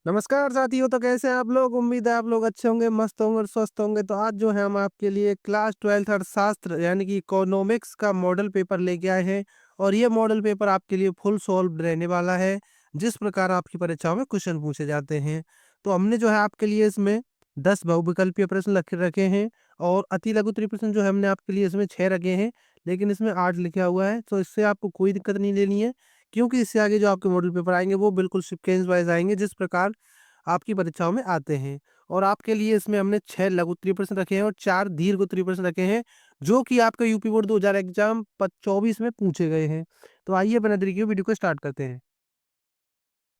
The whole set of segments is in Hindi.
नमस्कार साथियों, तो कैसे हैं आप लोग? उम्मीद है आप लोग अच्छे होंगे, मस्त होंगे और स्वस्थ होंगे। तो आज जो है हम आपके लिए क्लास 12th अर्थशास्त्र यानी कि इकोनॉमिक्स का मॉडल पेपर लेके आए हैं और ये मॉडल पेपर आपके लिए फुल सॉल्व्ड रहने वाला है, जिस प्रकार आपकी परीक्षाओं में क्वेश्चन पूछे जाते हैं। तो हमने जो है आपके लिए इसमें 10 बहुविकल्पीय प्रश्न रखे हैं और अति लघु प्रश्न जो है हमने आपके लिए इसमें 6 रखे हैं, लेकिन इसमें 8 लिखा हुआ है। तो इससे आपको कोई दिक्कत नहीं लेनी है, क्योंकि इससे आगे जो आपके मॉडल पेपर आएँगे वो बिल्कुल सीक्वेंस वाइज़ आएँगे, जिस प्रकार आपकी परीक्षाओं में आते हैं। और आपके लिए इसमें हमने 6 लघु उत्तरीय प्रश्न रखे हैं और 4 दीर्घ उत्तरीय प्रश्न रखे हैं, जो कि आपके यूपी बोर्ड 2000 एग्ज़ाम 24 में पूछे गए हैं। तो आइए बिना देरी किए वीडियो को स्टार्ट करते हैं।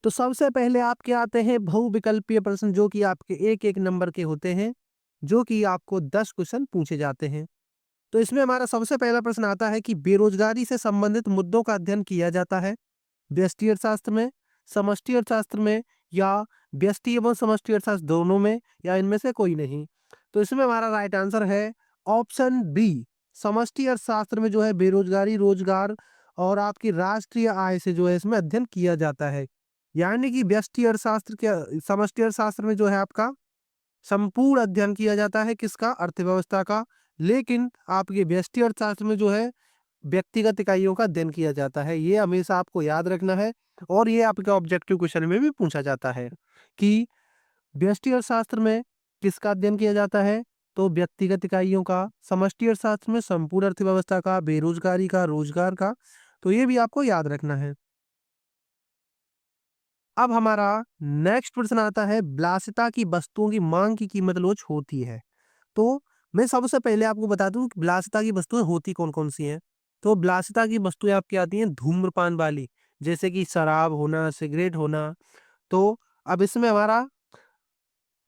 तो सबसे पहले आपके आते हैं बहुविकल्पीय प्रश्न, जो कि आपके 1-1 नंबर के होते हैं, जो कि आपको 10 क्वेश्चन पूछे जाते हैं। तो इसमें हमारा सबसे पहला प्रश्न आता है कि बेरोजगारी से संबंधित मुद्दों का अध्ययन किया जाता है व्यष्टि अर्थशास्त्र में, समष्टि अर्थशास्त्र में या व्यष्टि एवं समष्टि अर्थशास्त्र दोनों में, या इनमें से कोई नहीं। तो इसमें हमारा राइट आंसर है ऑप्शन बी। समष्टि अर्थशास्त्र में जो है बेरोजगारी, रोजगार और आपकी राष्ट्रीय आय से जो है इसमें अध्ययन किया जाता है। यानी कि व्यष्टि अर्थशास्त्र के समष्टि अर्थशास्त्र में जो है आपका संपूर्ण अध्ययन किया जाता है किसका? अर्थव्यवस्था का। लेकिन आपके व्यष्टि अर्थशास्त्र में जो है व्यक्तिगत इकाइयों का अध्ययन किया जाता है। ये हमेशा आपको याद रखना है और ये आपके ऑब्जेक्टिव क्वेश्चन में भी पूछा जाता है कि व्यष्टि अर्थशास्त्र में किसका अध्ययन किया जाता है? तो व्यक्तिगत इकाइयों का। समष्टि अर्थशास्त्र में संपूर्ण अर्थव्यवस्था का, बेरोजगारी का, रोजगार का। तो ये भी आपको याद रखना है। अब हमारा नेक्स्ट प्रश्न आता है, विलासिता की वस्तुओं की मांग की कीमत रोज होती है। तो मैं सबसे पहले आपको बता दूं कि विलासिता की वस्तुएं होती कौन-कौन सी हैं। तो विलासिता की वस्तुएं आपकी आती हैं धूम्रपान वाली, जैसे कि शराब होना, सिगरेट होना। तो अब इसमें हमारा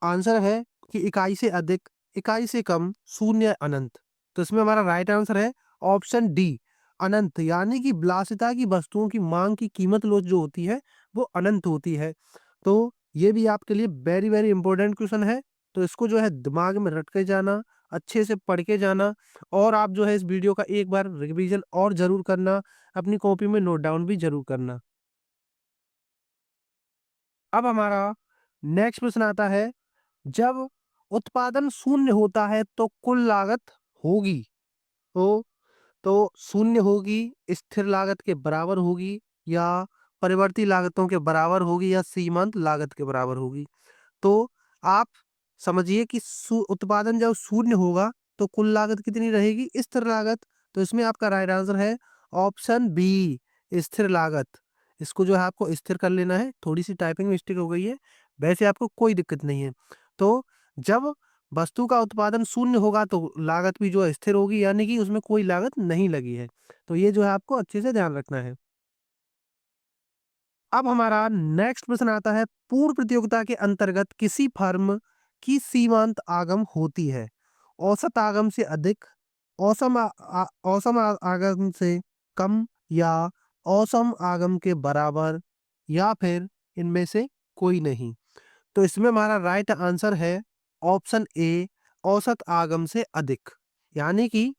आंसर है कि इकाई से अधिक, इकाई से कम, शून्य, अनंत। तो इसमें हमारा राइट आंसर है ऑप्शन डी, अनंत। यानी कि विलासिता की वस्तुओं की मांग की कीमत रोज जो होती है वो अनंत होती है। तो ये भी आपके लिए वेरी वेरी इंपॉर्टेंट क्वेश्चन है। तो इसको जो है दिमाग में रट के जाना, अच्छे से पढ़ के जाना और आप जो है इस वीडियो का एक बार रिवीजन और जरूर करना, अपनी कॉपी में नोट डाउन भी जरूर करना। अब हमारा नेक्स्ट प्रश्न आता है, जब उत्पादन शून्य होता है तो कुल लागत होगी। तो तो शून्य होगी, स्थिर लागत के बराबर होगी, या परिवर्ती लागतों के बराबर होगी, या सीमांत लागत के बराबर होगी। तो आप समझिए कि उत्पादन जब शून्य होगा तो कुल लागत कितनी रहेगी? स्थिर लागत। तो इसमें आपका राइट आंसर है ऑप्शन बी, स्थिर लागत। इसको जो है आपको स्थिर कर लेना है। थोड़ी सी टाइपिंग मिस्टेक हो गई है, वैसे आपको कोई दिक्कत नहीं है। तो जब वस्तु का उत्पादन शून्य होगा तो लागत भी जो है स्थिर होगी, यानी कि उसमें कोई लागत नहीं लगी है। तो ये जो है आपको अच्छे से ध्यान रखना है। अब हमारा नेक्स्ट प्रश्न आता है, पूर्ण प्रतियोगिता के अंतर्गत किसी फर्म की सीमांत आगम होती है? औसत आगम से अधिक, औसम आगम से कम, या औसम आगम के बराबर, या फिर इनमें से कोई नहीं। तो इसमें हमारा राइट आंसर है ऑप्शन ए, औसत आगम से अधिक। यानी कि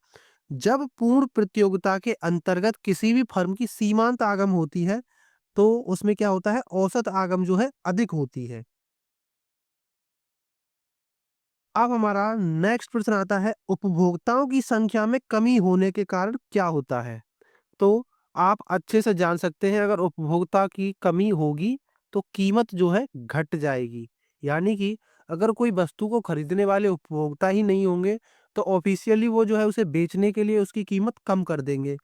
जब पूर्ण प्रतियोगिता के अंतर्गत किसी भी फर्म की सीमांत आगम होती है तो उसमें क्या होता है, औसत आगम जो है अधिक होती है। अब हमारा नेक्स्ट प्रश्न आता है, उपभोक्ताओं की संख्या में कमी होने के कारण क्या होता है? तो आप अच्छे से जान सकते हैं, अगर उपभोक्ता की कमी होगी तो कीमत जो है घट जाएगी। यानी कि अगर कोई वस्तु को खरीदने वाले उपभोक्ता ही नहीं होंगे तो ऑफिशियली वो जो है उसे बेचने के लिए उसकी कीमत कम कर देंगे।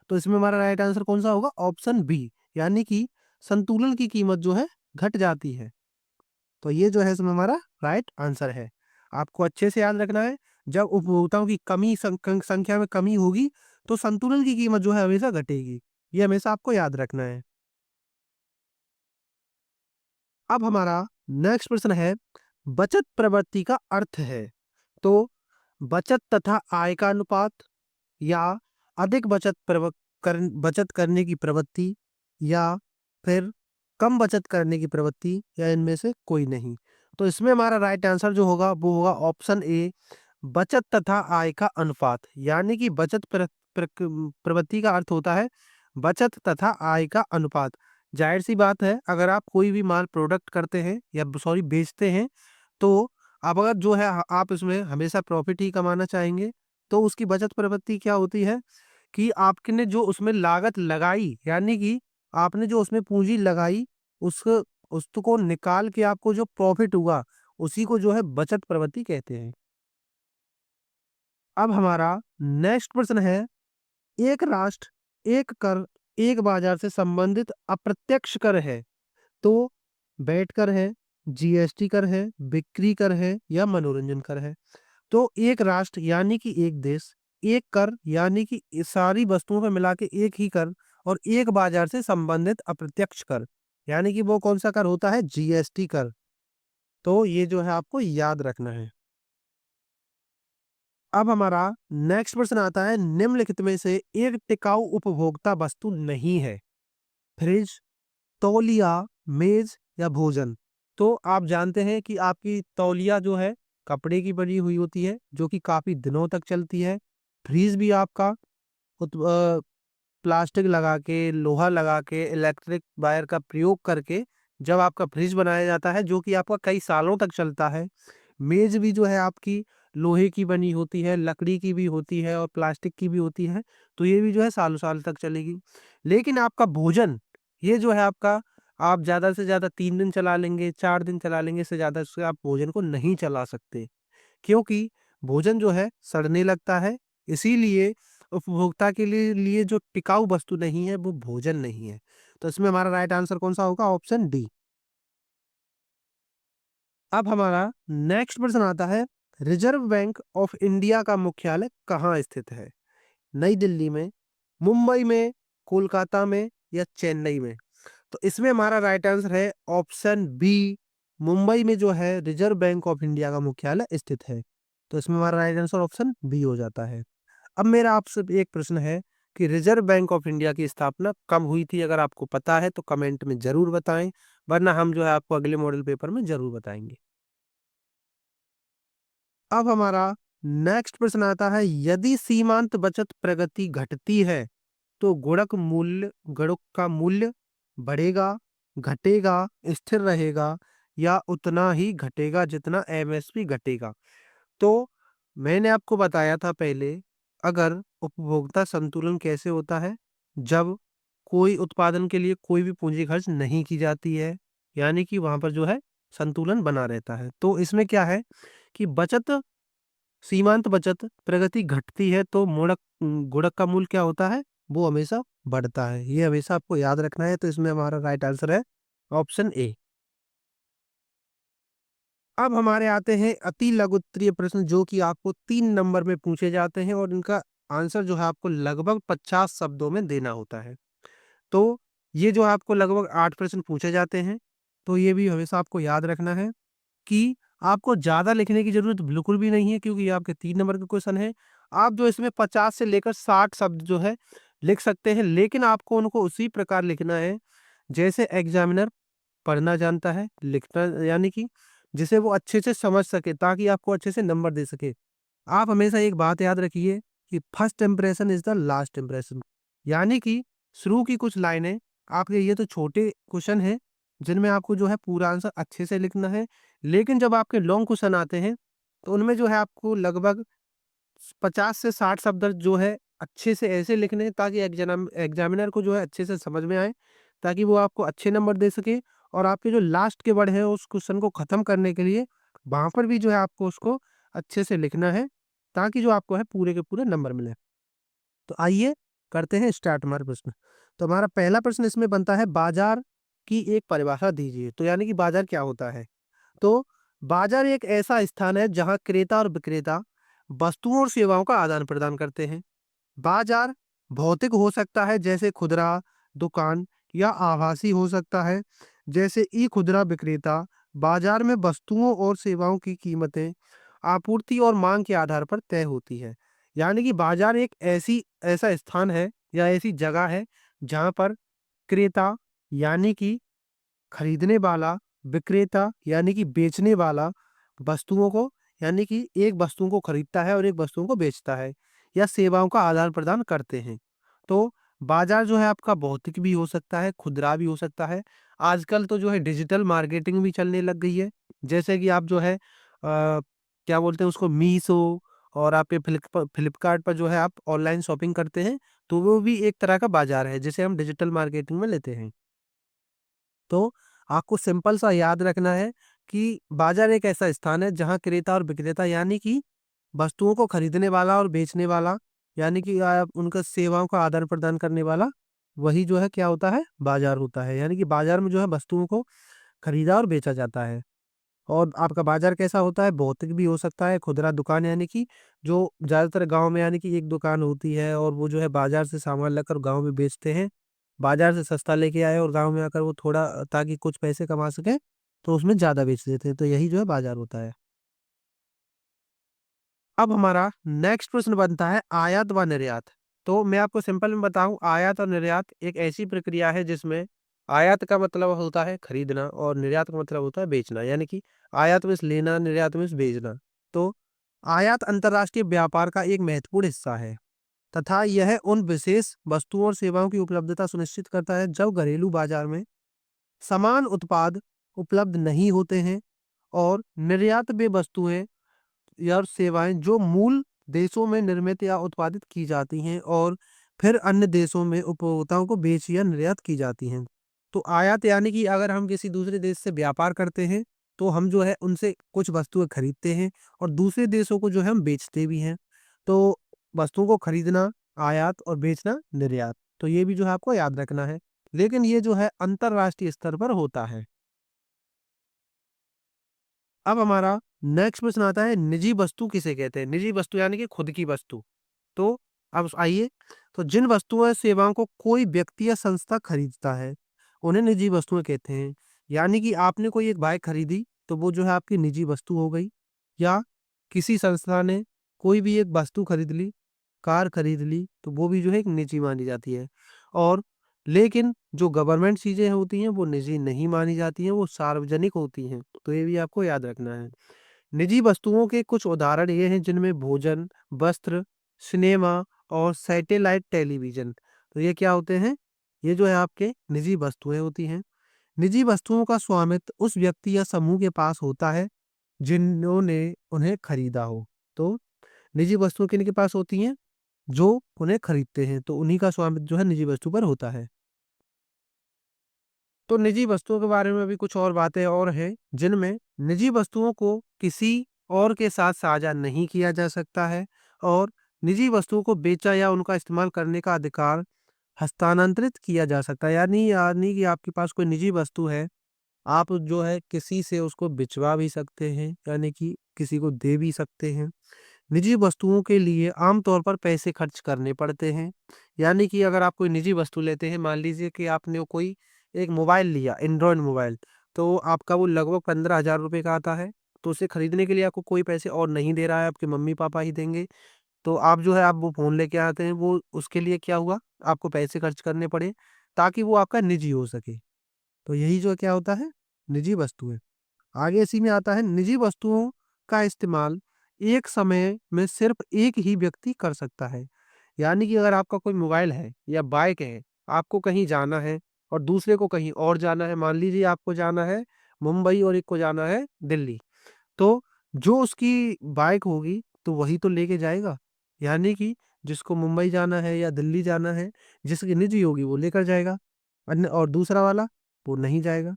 तो इसमें हमारा राइट आंसर कौन सा होगा? ऑप्शन बी, यानी कि संतुलन की कीमत जो है घट जाती है। तो ये जो है इसमें हमारा राइट आंसर है। आपको अच्छे से याद रखना है, जब उपभोक्ताओं की संख्या में कमी होगी तो संतुलन की कीमत जो है हमेशा घटेगी। ये हमेशा आपको याद रखना है। अब हमारा नेक्स्ट प्रश्न है, बचत प्रवृत्ति का अर्थ है। तो बचत तथा आय का अनुपात, या अधिक बचत करने की प्रवृत्ति, या फिर कम बचत करने की प्रवृत्ति, या इनमें से कोई नहीं। तो इसमें हमारा राइट आंसर जो होगा वो होगा ऑप्शन ए, बचत तथा आय का अनुपात। यानी कि प्रवृत्ति का अर्थ होता है बचत तथा आय का अनुपात। ज़ाहिर-सी बात है, अगर आप कोई भी माल प्रोडक्ट करते हैं या सॉरी बेचते हैं, तो आप अगर जो है आप इसमें हमेशा प्रॉफ़िट ही कमाना चाहेंगे, तो उसकी बचत प्रवृत्ति क्या होती है कि आपने जो उसमें लागत लगाई, यानी कि आपने जो उसमें पूँजी लगाई, उस उसको निकाल के आपको जो प्रॉफ़िट हुआ, उसी को जो है बचत प्रवृत्ति कहते हैं। अब हमारा नेक्स्ट प्रश्न है, एक राष्ट्र, एक कर, एक बाज़ार से संबंधित अप्रत्यक्ष कर है, तो वैट कर है, जीएसटी कर है, बिक्री कर है या मनोरंजन कर है। तो एक राष्ट्र यानी कि एक देश, एक कर यानी कि ये सारी वस्तुओं पे मिला के एक ही कर और एक बाजार से संबंधित अप्रत्यक्ष कर, यानी कि वो कौन सा कर होता है? जीएसटी कर। तो ये जो है आपको याद रखना है। अब हमारा नेक्स्ट प्रश्न आता है, निम्नलिखित में से एक टिकाऊ उपभोक्ता वस्तु नहीं है। फ्रिज, तौलिया, मेज या भोजन। तो आप जानते हैं कि आपकी तौलिया जो है कपड़े की बनी हुई होती है, जो कि काफी दिनों तक चलती है। फ्रीज भी आपका प्लास्टिक लगा के, लोहा लगा के, इलेक्ट्रिक वायर का प्रयोग करके जब आपका फ्रिज बनाया जाता है, जो कि आपका कई सालों तक चलता है। मेज भी जो है आपकी लोहे की बनी होती है, लकड़ी की भी होती है और प्लास्टिक की भी होती है, तो ये भी जो है सालों साल तक चलेगी। लेकिन आपका भोजन, ये जो है आपका, आप ज़्यादा से ज़्यादा 3 दिन चला लेंगे, 4 दिन चला लेंगे, इससे ज़्यादा इससे आप भोजन को नहीं चला सकते। क्योंकि भोजन जो है सड़ने लगता है, इसीलिए उपभोक्ता के लिए जो टिकाऊ वस्तु नहीं है, वो भोजन नहीं है। तो इसमें हमारा राइट आंसर कौन-सा होगा? Option D. अब हमारा नेक्स्ट प्रश्न आता है, रिज़र्व बैंक ऑफ इंडिया का मुख्यालय कहाँ स्थित है? नई दिल्ली में, मुंबई में, कोलकाता में या चेन्नई में? तो इसमें हमारा राइट आंसर है ऑप्शन बी, मुंबई में जो है रिज़र्व बैंक ऑफ इंडिया का मुख्यालय स्थित है। तो इसमें हमारा राइट आंसर ऑप्शन बी हो जाता है। अब मेरा आपसे एक प्रश्न है कि रिज़र्व बैंक ऑफ इंडिया की स्थापना कब हुई थी? अगर आपको पता है तो कमेंट में ज़रूर बताएँ, वरना हम जो है आपको अगले मॉडल पेपर में ज़रूर बताएँगे। अब हमारा नेक्स्ट प्रश्न आता है, यदि सीमांत बचत प्रगति घटती है, तो गुणक का मूल्य बढ़ेगा, घटेगा, स्थिर रहेगा या उतना ही घटेगा जितना एमएसपी घटेगा? तो मैंने आपको बताया था पहले, अगर उपभोक्ता संतुलन कैसे होता है? जब कोई उत्पादन के लिए कोई भी पूंजी खर्च नहीं की जाती है, यानी कि वहाँ पर जो है संतुलन बना रहता है। तो इसमें क्या है कि सीमांत बचत प्रगति घटती है तो गुणक का मूल्य क्या होता है? वो हमेशा बढ़ता है। ये हमेशा आपको याद रखना है, तो इसमें हमारा राइट आंसर है ऑप्शन ए। अब हमारे आते हैं अति लघुत्तरीय प्रश्न, जो कि आपको 3 नंबर में पूछे जाते हैं और इनका आंसर जो है आपको लगभग 50 शब्दों में देना होता है। तो ये जो है आपको लगभग 8 प्रश्न पूछे जाते हैं, तो ये भी हमेशा आपको याद रखना है कि आपको ज़्यादा लिखने की ज़रूरत बिल्कुल भी नहीं है, क्योंकि ये आपके 3 नंबर का क्वेश्चन है। आप जो इसमें 50 से लेकर 60 शब्द जो है लिख सकते हैं, लेकिन आपको उनको उसी प्रकार लिखना है जैसे एग्ज़ामिनर पढ़ना जानता है, लिखना यानी कि जिसे वो अच्छे से समझ सके, ताकि आपको अच्छे से नंबर दे सके। आप हमेशा एक बात याद रखिए कि first impression is the last impression, यानी कि शुरू की कुछ लाइनें आपके, ये तो छोटे क्वेश्चन हैं, जिनमें आपको जो है पूरा आंसर अच्छे से लिखना है। लेकिन जब आपके लॉन्ग क्वेश्चन आते हैं, तो उनमें जो है आपको लगभग 50 से 60 शब्द जो है अच्छे से ऐसे लिखने हैं, ताकि एग्जामिनर को जो है अच्छे से समझ में आए, ताकि वो आपको अच्छे नंबर दे सके। और आपके जो लास्ट के वर्ड हैं उस क्वेश्चन को खत्म करने के लिए, वहां पर भी जो है आपको उसको अच्छे से लिखना है, ताकि जो आपको है पूरे के पूरे नंबर मिले। तो आइए करते हैं स्टार्ट हमारे प्रश्न। तो हमारा पहला प्रश्न इसमें बनता है, बाजार की एक परिभाषा दीजिए। तो यानी कि बाजार क्या होता है? तो बाजार एक ऐसा स्थान है जहां क्रेता और विक्रेता वस्तुओं और सेवाओं का आदान प्रदान करते हैं। बाजार भौतिक हो सकता है, जैसे खुदरा दुकान, या आभासी हो सकता है, जैसे ई खुदरा विक्रेता। बाजार में वस्तुओं और सेवाओं की कीमतें आपूर्ति और मांग के आधार पर तय होती है। यानी कि बाजार एक ऐसा स्थान है या ऐसी जगह है जहां पर क्रेता यानी कि खरीदने वाला, विक्रेता यानी कि बेचने वाला वस्तुओं को, यानी कि एक वस्तुओं को खरीदता है और एक वस्तुओं को बेचता है, या सेवाओं का आदान प्रदान करते हैं। तो बाजार जो है आपका भौतिक भी हो सकता है, खुदरा भी हो सकता है। आजकल तो जो है डिजिटल मार्केटिंग भी चलने लग गई है। जैसे कि आप जो है क्या बोलते हैं उसको, मीशो और आप ये फ्लिपकार्ट पर जो है आप ऑनलाइन शॉपिंग करते हैं, तो वो भी एक तरह का बाजार है, जिसे हम डिजिटल मार्केटिंग में लेते हैं। तो आपको सिंपल सा याद रखना है कि बाजार एक ऐसा स्थान है जहाँ क्रेता और विक्रेता, यानी कि वस्तुओं को खरीदने वाला और बेचने वाला, यानी कि आप उनका सेवाओं का आदान प्रदान करने वाला, वही जो है क्या होता है, बाजार होता है। यानी कि बाजार में जो है वस्तुओं को खरीदा और बेचा जाता है। और आपका बाजार कैसा होता है, भौतिक भी हो सकता है, खुदरा दुकान, यानी कि जो ज़्यादातर गाँव में, यानी कि एक दुकान होती है और वो जो है बाजार से सामान लाकर गाँव में बेचते हैं। बाजार से सस्ता लेके आए और गाँव में आकर वो थोड़ा, ताकि कुछ पैसे कमा सकें, तो उसमें ज़्यादा बेच देते हैं। तो यही जो है बाजार होता है। अब हमारा नेक्स्ट प्रश्न बनता है आयात व निर्यात। तो मैं आपको सिंपल में बताऊं, आयात और निर्यात एक ऐसी प्रक्रिया है जिसमें आयात का मतलब होता है खरीदना और निर्यात का मतलब होता है बेचना। यानी कि आयात मीन्स लेना, निर्यात मीन्स बेचना। तो आयात अंतर्राष्ट्रीय व्यापार का एक महत्वपूर्ण हिस्सा है तथा यह उन विशेष वस्तुओं और सेवाओं की उपलब्धता सुनिश्चित करता है जब घरेलू बाजार में समान उत्पाद उपलब्ध नहीं होते हैं। और निर्यात वे वस्तुएं या सेवाएँ जो मूल देशों में निर्मित या उत्पादित की जाती हैं और फिर अन्य देशों में उपभोक्ताओं को बेच या निर्यात की जाती हैं। तो आयात यानी कि अगर हम किसी दूसरे देश से व्यापार करते हैं, तो हम जो है उनसे कुछ वस्तुएँ खरीदते हैं और दूसरे देशों को जो है हम बेचते भी हैं। तो वस्तुओं को खरीदना आयात और बेचना निर्यात। तो ये भी जो है आपको याद रखना है। लेकिन ये जो है अंतर्राष्ट्रीय स्तर पर होता है। अब हमारा नेक्स्ट प्रश्न आता है निजी वस्तु किसे कहते हैं? निजी वस्तु यानी कि खुद की वस्तु। तो अब आइए, तो जिन वस्तुओं या सेवाओं को कोई व्यक्ति या संस्था खरीदता है, उन्हें निजी वस्तुएँ कहते हैं। यानी कि आपने कोई एक बाइक खरीदी, तो वो जो है आपकी निजी वस्तु हो गई। या किसी संस्था ने कोई भी एक वस्तु खरीद ली, कार खरीद ली, तो वो भी जो है एक निजी मानी जाती है। और लेकिन जो गवर्नमेंट चीज़ें होती हैं, वो निजी नहीं मानी जाती हैं, वो सार्वजनिक होती हैं। तो ये भी आपको याद रखना है। निजी वस्तुओं के कुछ उदाहरण ये हैं जिनमें भोजन, वस्त्र, सिनेमा और सैटेलाइट टेलीविज़न। तो ये क्या होते हैं? ये जो है आपके निजी वस्तुएँ होती हैं। निजी वस्तुओं का स्वामित्व उस व्यक्ति या समूह के पास होता है जिन्होंने उन्हें खरीदा हो। तो निजी वस्तुएँ किनके पास होती हैं? जो उन्हें खरीदते हैं, तो उन्हीं का स्वामित्व जो है निजी वस्तु पर होता है। तो निजी वस्तुओं के बारे में भी कुछ और बातें और हैं, जिनमें निजी वस्तुओं को किसी और के साथ साझा नहीं किया जा सकता है और निजी वस्तुओं को बेचा या उनका इस्तेमाल करने का अधिकार हस्तांतरित किया जा सकता है। यानी कि आपके पास कोई निजी वस्तु है, आप जो है किसी से उसको बिचवा भी सकते हैं, यानी कि किसी को दे भी सकते हैं। निजी वस्तुओं के लिए आमतौर पर पैसे खर्च करने पड़ते हैं। यानी कि अगर आप कोई निजी वस्तु लेते हैं, मान लीजिए कि आपने कोई एक मोबाइल लिया, एंड्रॉयड मोबाइल, तो आपका वो लगभग 15,000 रुपए का आता है। तो उसे खरीदने के लिए आपको कोई पैसे और नहीं दे रहा है, आपके मम्मी-पापा ही देंगे। तो आप जो है आप वो फ़ोन लेके आते हैं, वो उसके लिए क्या हुआ, आपको पैसे खर्च करने पड़े, ताकि वो आपका निजी हो सके। तो यही जो क्या होता है, निजी वस्तुएँ। आगे इसी में आता है निजी वस्तुओं का इस्तेमाल एक समय में सिर्फ एक ही व्यक्ति कर सकता है। यानी कि अगर आपका कोई मोबाइल है या बाइक है, आपको कहीं जाना है और दूसरे को कहीं और जाना है। मान लीजिए आपको जाना है मुंबई और एक को जाना है दिल्ली। तो जो उसकी बाइक होगी, तो वही तो लेके जाएगा। यानी कि जिसको मुंबई जाना है या दिल्ली जाना है, जिसकी निजी होगी वो लेकर जाएगा। अन्य और दूसरा वाला वो नहीं जाएगा।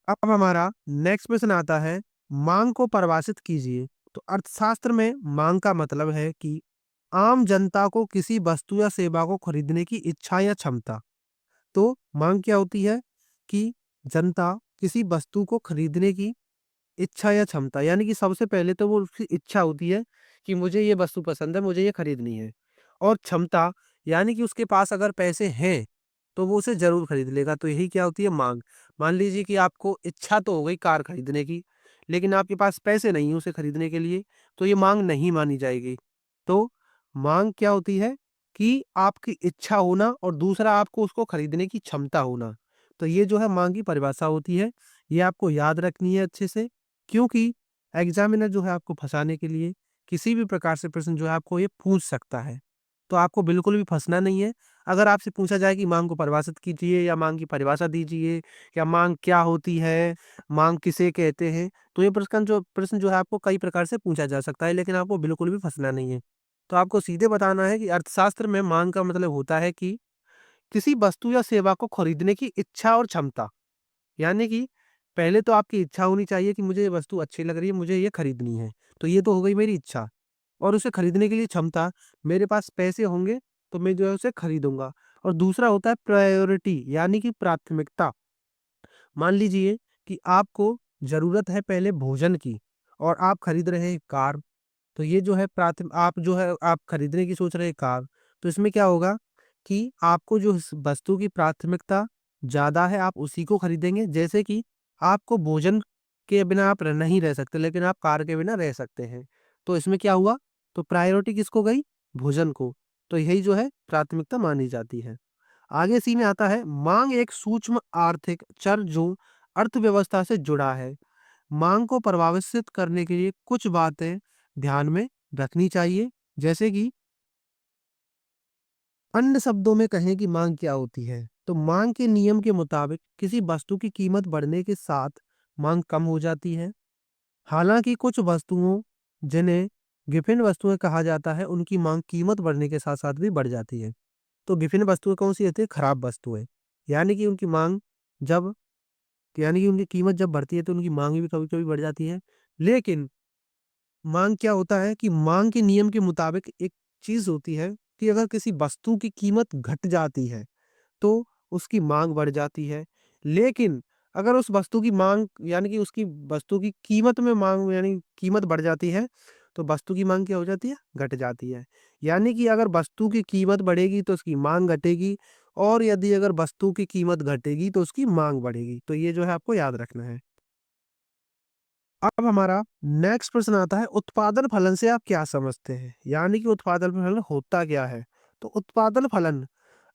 अब हमारा नेक्स्ट प्रश्न आता है, मांग को परिभाषित कीजिए। तो अर्थशास्त्र में मांग का मतलब है कि आम जनता को किसी वस्तु या सेवा को खरीदने की इच्छा या क्षमता। तो मांग क्या होती है कि जनता किसी वस्तु को खरीदने की इच्छा या क्षमता, यानी कि सबसे पहले तो वो उसकी इच्छा होती है कि मुझे ये वस्तु पसंद है, मुझे ये खरीदनी है। और क्षमता यानी कि उसके पास अगर पैसे हैं, तो वो उसे ज़रूर खरीद लेगा। तो यही क्या होती है, माँग। मान लीजिए कि आपको इच्छा तो हो गई कार खरीदने की, लेकिन आपके पास पैसे नहीं हैं उसे खरीदने के लिए, तो ये माँग नहीं मानी जाएगी। तो माँग क्या होती है कि आपकी इच्छा होना और दूसरा आपको उसको खरीदने की क्षमता होना। तो ये जो है माँग की परिभाषा होती है। ये आपको याद रखनी है अच्छे से, क्योंकि एग्ज़ामिनर जो है आपको फँसाने के लिए किसी भी प्रकार से प्रश्न जो है आपको ये पूछ सकता है। तो आपको बिल्कुल भी फँसना नहीं है। अगर आपसे पूछा जाए कि माँग को परिभाषित कीजिए या माँग की परिभाषा दीजिए या माँग क्या होती है, माँग किसे कहते हैं, तो ये प्रश्न जो है आपको कई प्रकार से पूछा जा सकता है, लेकिन आपको बिल्कुल भी फँसना नहीं है। तो आपको सीधे बताना है कि अर्थशास्त्र में माँग का मतलब होता है कि किसी वस्तु या सेवा को खरीदने की इच्छा और क्षमता। यानी कि पहले तो आपकी इच्छा होनी चाहिए कि मुझे ये वस्तु अच्छी लग रही है, मुझे ये खरीदनी है। तो ये तो हो गई मेरी इच्छा। और उसे खरीदने के लिए क्षमता, मेरे पास पैसे होंगे तो मैं जो है उसे खरीदूँगा। और दूसरा होता है प्रायोरिटी, यानी कि प्राथमिकता। मान लीजिए कि आपको ज़रूरत है पहले भोजन की और आप खरीद रहे हैं कार, तो ये जो है आप जो है आप खरीदने की सोच रहे हैं कार, तो इसमें क्या होगा कि आपको जो इस वस्तु की प्राथमिकता ज़्यादा है, आप उसी को खरीदेंगे। जैसे कि आपको भोजन के बिना आप नहीं रह सकते, लेकिन आप कार के बिना रह सकते हैं। तो इसमें क्या हुआ? तो प्रायोरिटी किसको गई? भोजन को। तो यही जो है प्राथमिकता मानी जाती है। आगे इसी में आता है मांग, एक सूक्ष्म आर्थिक चर जो अर्थव्यवस्था से जुड़ा है। मांग को प्रभावित करने के लिए कुछ बातें ध्यान में रखनी चाहिए। जैसे कि अन्य शब्दों में कहें कि मांग क्या होती है, तो मांग के नियम के मुताबिक किसी वस्तु की कीमत बढ़ने के साथ मांग कम हो जाती है। हालांकि कुछ वस्तुओं, जिन्हें विभिन्न वस्तुएं कहा जाता है, उनकी मांग कीमत बढ़ने के साथ साथ भी बढ़ जाती है। तो विभिन्न वस्तुएं कौन सी होती है? खराब वस्तुएं। यानी कि उनकी मांग जब यानी कि उनकी कीमत जब बढ़ती है तो उनकी मांग भी कभी कभी बढ़ जाती है। लेकिन मांग क्या होता है कि मांग के नियम के मुताबिक एक चीज होती है कि अगर किसी वस्तु की कीमत घट जाती है तो उसकी मांग बढ़ जाती है। लेकिन अगर उस वस्तु की मांग यानी कि उसकी वस्तु की कीमत में मांग यानी कीमत बढ़ जाती है, तो वस्तु की मांग क्या हो जाती है? घट जाती है। यानी कि अगर वस्तु की कीमत बढ़ेगी तो उसकी मांग घटेगी, और यदि अगर वस्तु की कीमत घटेगी तो उसकी मांग बढ़ेगी। तो ये जो है आपको याद रखना है। अब हमारा नेक्स्ट प्रश्न आता है, उत्पादन फलन से आप क्या समझते हैं? यानी कि उत्पादन फलन होता क्या है? तो उत्पादन फलन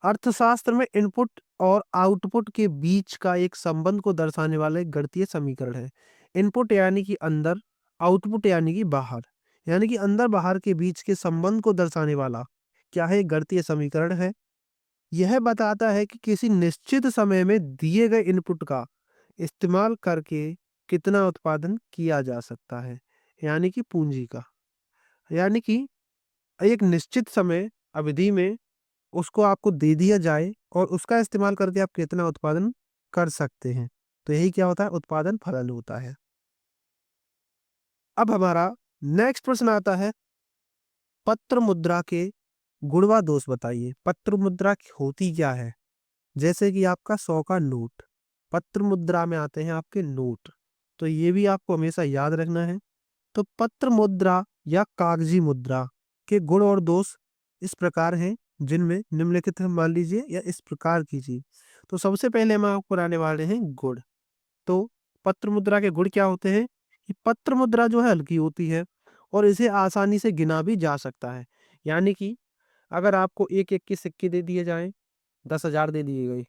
अर्थशास्त्र में इनपुट और आउटपुट के बीच का एक संबंध को दर्शाने वाला एक गणितीय समीकरण है। इनपुट यानी कि अंदर, आउटपुट यानी कि बाहर, यानी कि अंदर बाहर के बीच के संबंध को दर्शाने वाला क्या है? एक गणितीय समीकरण है। यह बताता है कि किसी निश्चित समय में दिए गए इनपुट का इस्तेमाल करके कितना उत्पादन किया जा सकता है, यानी कि पूंजी का। यानी कि एक निश्चित समय अवधि में उसको आपको दे दिया जाए और उसका इस्तेमाल करके आप कितना उत्पादन कर सकते हैं। तो यही क्या होता है? उत्पादन फलन होता है। अब हमारा नेक्स्ट प्रश्न आता है, पत्र मुद्रा के गुण व दोष बताइए। पत्र मुद्रा होती क्या है? जैसे कि आपका 100 का नोट, पत्र मुद्रा में आते हैं आपके नोट। तो ये भी आपको हमेशा याद रखना है। तो पत्र मुद्रा या कागजी मुद्रा के गुण और दोष इस प्रकार हैं, जिनमें निम्नलिखित है, मान लीजिए या इस प्रकार कीजिए। तो सबसे पहले हम आपको कराने वाले हैं गुण। तो पत्र मुद्रा के गुण क्या होते हैं कि पत्र मुद्रा जो है हल्की होती है और इसे आसानी से गिना भी जा सकता है। यानी कि अगर आपको एक एक के सिक्के दे दिए जाएं, 10,000 दे दिए गए,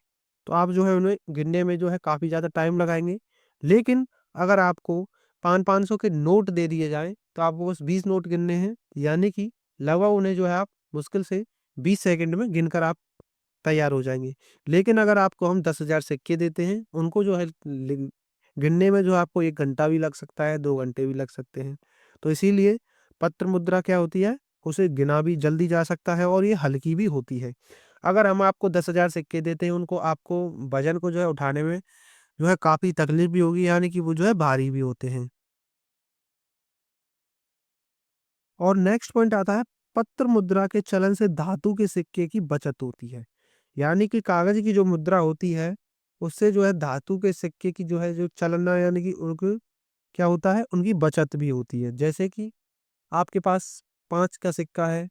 तो आप जो है उन्हें गिनने में जो है काफ़ी ज़्यादा टाइम लगाएँगे। लेकिन अगर आपको 500-500 के नोट दे दिए जाएँ, तो आपको बस 20 नोट गिनने हैं, यानी कि लगभग उन्हें जो है आप मुश्किल से 20 सेकंड में गिनकर आप तैयार हो जाएँगे। लेकिन अगर आपको हम 10,000 सिक्के देते हैं, उनको जो है गिनने में जो आपको 1 घंटा भी लग सकता है, 2 घंटे भी लग सकते हैं। तो इसीलिए पत्र मुद्रा क्या होती है, उसे गिना भी जल्दी जा सकता है और ये हल्की भी होती है। अगर हम आपको 10,000 सिक्के देते हैं, उनको आपको वज़न को जो है उठाने में जो है काफ़ी तकलीफ भी होगी, यानी कि वो जो है भारी भी होते हैं। और नेक्स्ट पॉइंट आता है, पत्र मुद्रा के चलन से धातु के सिक्के की बचत होती है। यानी कि कागज की जो मुद्रा होती है, उससे जो है धातु के सिक्के की जो है जो चलना, यानी कि उनको क्या होता है, उनकी बचत भी होती है। जैसे कि आपके पास 5 का सिक्का है,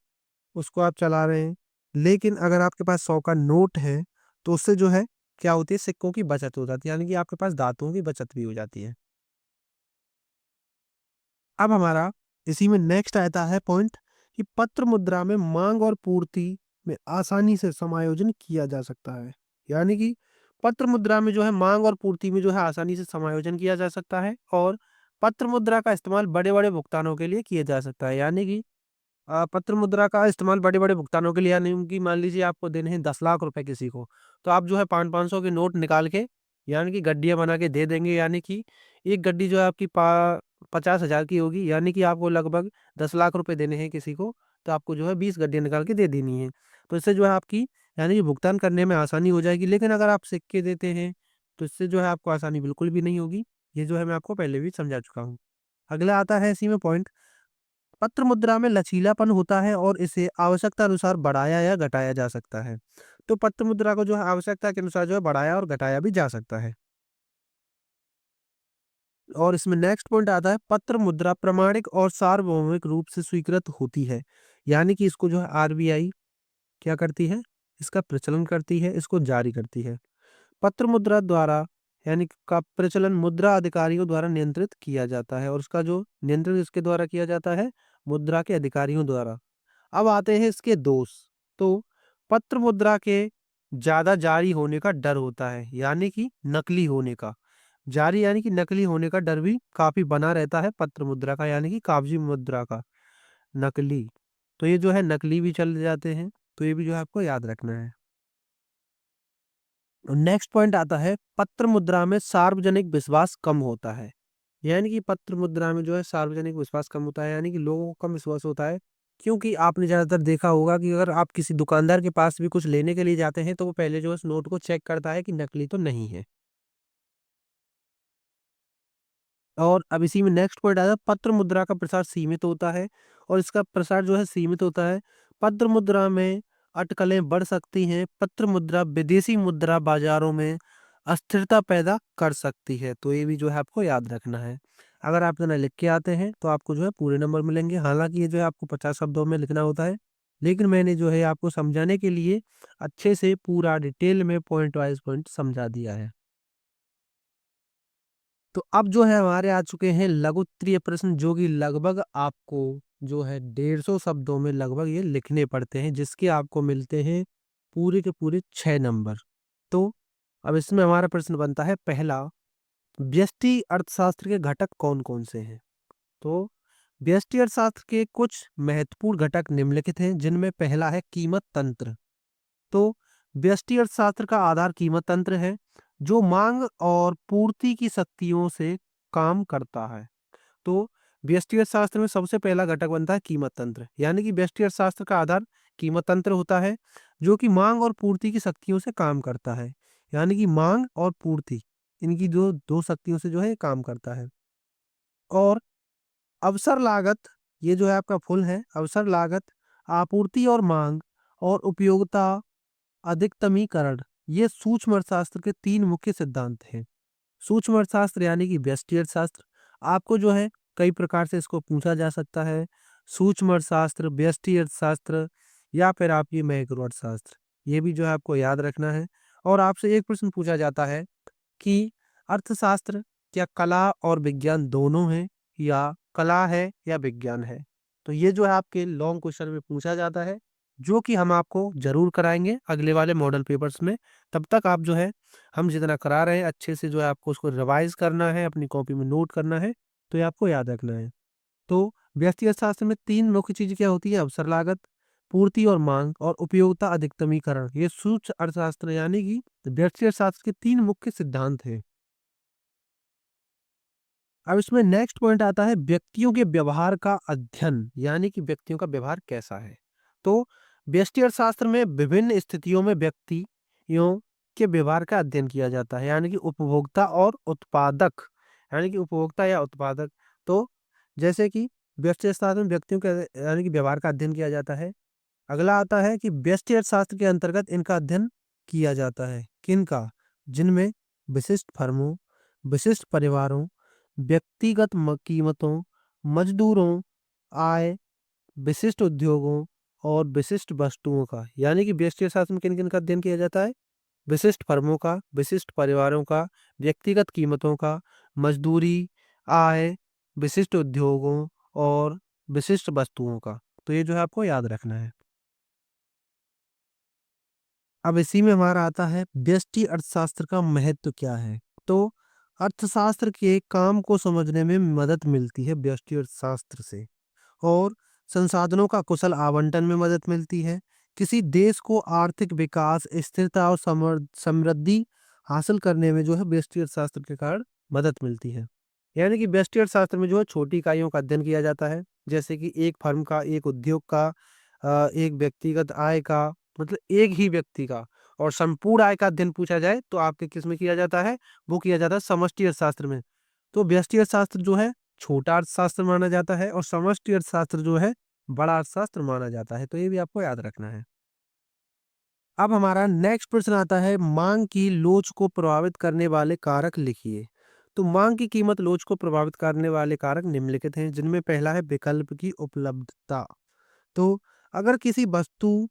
उसको आप चला रहे हैं, लेकिन अगर आपके पास 100 का नोट है, तो उससे जो है क्या होती है, सिक्कों की बचत हो जाती है, यानी कि आपके पास धातुओं की बचत भी हो जाती है। अब हमारा इसी में नेक्स्ट आता है पॉइंट कि पत्र मुद्रा में मांग और पूर्ति में आसानी से समायोजन किया जा सकता है। यानी कि पत्र मुद्रा में जो है मांग और पूर्ति में जो है आसानी से समायोजन किया जा सकता है, और पत्र मुद्रा का इस्तेमाल बड़े-बड़े भुगतानों के लिए किया जा सकता है। यानी कि पत्र मुद्रा का इस्तेमाल बड़े-बड़े भुगतानों के लिए, यानी कि मान लीजिए आपको देने हैं 10 लाख रुपए किसी को, तो आप जो है 500-500 के नोट निकाल के यानी कि गड्डियाँ बना के दे देंगे, यानी कि एक गड्डी जो है आपकी पा 50,000 की होगी, यानी कि आपको लगभग 10 लाख रुपए देने हैं किसी को, तो आपको जो है 20 गड्डियाँ निकाल के दे देनी है। तो इससे जो है आपकी यानी कि भुगतान करने में आसानी हो जाएगी। लेकिन अगर आप सिक्के देते हैं, तो इससे जो है आपको आसानी बिल्कुल भी नहीं होगी। ये जो है मैं आपको पहले भी समझा चुका हूँ। अगला आता है इसी में पॉइंट, पत्र मुद्रा में लचीलापन होता है और इसे आवश्यकता अनुसार बढ़ाया या घटाया जा सकता है। तो पत्र मुद्रा को जो है आवश्यकता के अनुसार जो है बढ़ाया और घटाया भी जा सकता है। और इसमें नेक्स्ट पॉइंट आता है, पत्र मुद्रा प्रामाणिक और सार्वभौमिक रूप से स्वीकृत होती है। यानी कि इसको जो है आरबीआई क्या करती है? इसका प्रचलन करती है, इसको जारी करती है। पत्र मुद्रा द्वारा यानी कि का प्रचलन मुद्रा अधिकारियों द्वारा नियंत्रित किया जाता है, और उसका जो नियंत्रण इसके द्वारा किया जाता है, मुद्रा के अधिकारियों द्वारा। अब आते हैं इसके दोष। तो पत्र मुद्रा के ज़्यादा जारी होने का डर होता है, यानी कि नकली होने का। जारी यानी कि नकली होने का डर भी काफ़ी बना रहता है पत्र मुद्रा का, यानी कि कागज़ी मुद्रा का। नकली, तो ये जो है नकली भी चल जाते हैं, तो ये भी जो है आपको याद रखना है। नेक्स्ट पॉइंट आता है, पत्र मुद्रा में सार्वजनिक विश्वास कम होता है। यानी कि पत्र मुद्रा में जो है सार्वजनिक विश्वास कम होता है, यानी कि लोगों को कम विश्वास होता है, क्योंकि आपने ज़्यादातर देखा होगा कि अगर आप किसी दुकानदार के पास भी कुछ लेने के लिए जाते हैं, तो वो पहले जो है उस नोट को चेक करता है कि नकली तो नहीं है। और अब इसी में नेक्स्ट पॉइंट आता है, पत्र मुद्रा का प्रसार सीमित होता है, और इसका प्रसार जो है सीमित होता है। पत्र मुद्रा में अटकलें बढ़ सकती हैं। पत्र मुद्रा विदेशी मुद्रा बाजारों में अस्थिरता पैदा कर सकती है, तो ये भी जो है आपको याद रखना है। अगर आप इतना लिख के आते हैं तो आपको जो है पूरे नंबर मिलेंगे। हालांकि ये जो है आपको 50 शब्दों में लिखना होता है, लेकिन मैंने जो है आपको समझाने के लिए अच्छे से पूरा डिटेल में पॉइंट वाइज पॉइंट समझा दिया है। तो अब जो है हमारे आ चुके हैं लघु उत्तरीय प्रश्न, जो कि लगभग आपको जो है 150 शब्दों में लगभग ये लिखने पड़ते हैं, जिसके आपको मिलते हैं पूरे के पूरे 6 नंबर। तो अब इसमें हमारा प्रश्न बनता है पहला, व्यष्टि अर्थशास्त्र के घटक कौन-कौन से हैं? तो व्यष्टि अर्थशास्त्र के कुछ महत्वपूर्ण घटक निम्नलिखित हैं, जिनमें पहला है कीमत तंत्र। तो व्यष्टि अर्थशास्त्र का आधार कीमत तंत्र है, जो मांग और पूर्ति की शक्तियों से काम करता है। तो व्यष्टि अर्थशास्त्र में सबसे पहला घटक बनता है कीमत तंत्र, यानी कि व्यष्टि अर्थशास्त्र का आधार कीमत तंत्र होता है, जो कि मांग और पूर्ति की शक्तियों से काम करता है। यानी कि मांग और पूर्ति, इनकी जो दो शक्तियों से जो है ये काम करता है। और अवसर लागत, ये जो है आपका फुल है, अवसर लागत, आपूर्ति और मांग, और उपयोगिता अधिकतमीकरण, ये सूक्ष्म अर्थशास्त्र के 3 मुख्य सिद्धांत हैं। सूक्ष्म अर्थशास्त्र यानी कि व्यष्टि अर्थशास्त्र, आपको जो है कई प्रकार से इसको पूछा जा सकता है। सूक्ष्म अर्थशास्त्र, व्यष्टि अर्थशास्त्र, या फिर आप ये मैक्रो अर्थशास्त्र, ये भी जो है आपको याद रखना है। और आपसे एक प्रश्न पूछा जाता है कि अर्थशास्त्र क्या कला और विज्ञान दोनों हैं, या कला है या विज्ञान है? तो ये जो है आपके लॉन्ग क्वेश्चन में पूछा जाता है, जो कि हम आपको ज़रूर कराएँगे अगले वाले मॉडल पेपर्स में। तब तक आप जो है हम जितना करा रहे हैं अच्छे से जो है आपको उसको रिवाइज़ करना है, अपनी कॉपी में नोट करना है, तो ये आपको याद रखना है। तो व्यष्टि अर्थशास्त्र में 3 मुख्य चीज़ें क्या होती हैं? अवसर लागत, पूर्ति और माँग, और उपयोगिता अधिकतमीकरण। ये सूक्ष्म अर्थशास्त्र यानी कि व्यष्टि अर्थशास्त्र के 3 मुख्य सिद्धांत हैं। अब इसमें नेक्स्ट पॉइंट आता है व्यक्तियों के व्यवहार का अध्ययन, यानी कि व्यक्तियों का व्यवहार कैसा है। तो व्यष्टि अर्थशास्त्र में विभिन्न स्थितियों में व्यक्तियों के व्यवहार का अध्ययन किया जाता है, यानी कि उपभोक्ता और उत्पादक, यानी कि उपभोक्ता या उत्पादक। तो जैसे कि व्यष्टि अर्थशास्त्र में व्यक्तियों के यानी कि व्यवहार का अध्ययन किया जाता है। अगला आता है कि व्यष्टि अर्थशास्त्र के अंतर्गत इनका अध्ययन किया जाता है। किनका? जिनमें विशिष्ट फर्मों, विशिष्ट परिवारों, व्यक्तिगत कीमतों, मजदूरों, आय, विशिष्ट उद्योगों और विशिष्ट वस्तुओं का, यानी कि व्यष्टि अर्थशास्त्र में किन किन का अध्ययन किया जाता है? विशिष्ट फर्मों का, विशिष्ट परिवारों का, व्यक्तिगत कीमतों का, मजदूरी, आय, विशिष्ट उद्योगों और विशिष्ट वस्तुओं का। तो ये जो है आपको याद रखना है। अब इसी में हमारा आता है व्यष्टि अर्थशास्त्र का महत्व क्या है। तो अर्थशास्त्र के काम को समझने में मदद मिलती है व्यष्टि अर्थशास्त्र से, और संसाधनों का कुशल आवंटन में मदद मिलती है। किसी देश को आर्थिक विकास, स्थिरता और समृद्धि हासिल करने में जो है व्यष्टि अर्थशास्त्र के कारण मदद मिलती है। यानी कि व्यष्टि अर्थशास्त्र में जो है छोटी इकाइयों का अध्ययन किया जाता है, जैसे कि एक फर्म का, एक उद्योग का, एक व्यक्तिगत आय का, मतलब एक ही व्यक्ति का, और संपूर्ण आय का अध्ययन पूछा जाए तो आपके किस में किया जाता है, वो किया जाता है समष्टि अर्थशास्त्र में। तो व्यष्टि अर्थशास्त्र जो है छोटा अर्थशास्त्र माना जाता है और समष्टि अर्थशास्त्र जो है बड़ा अर्थशास्त्र माना जाता है। तो ये भी आपको याद रखना है। अब हमारा नेक्स्ट प्रश्न आता है, मांग की लोच को प्रभावित करने वाले कारक लिखिए। तो मांग की कीमत लोच को प्रभावित करने वाले कारक निम्नलिखित हैं, जिनमें पहला है विकल्प की उपलब्धता। तो अगर किसी वस्तु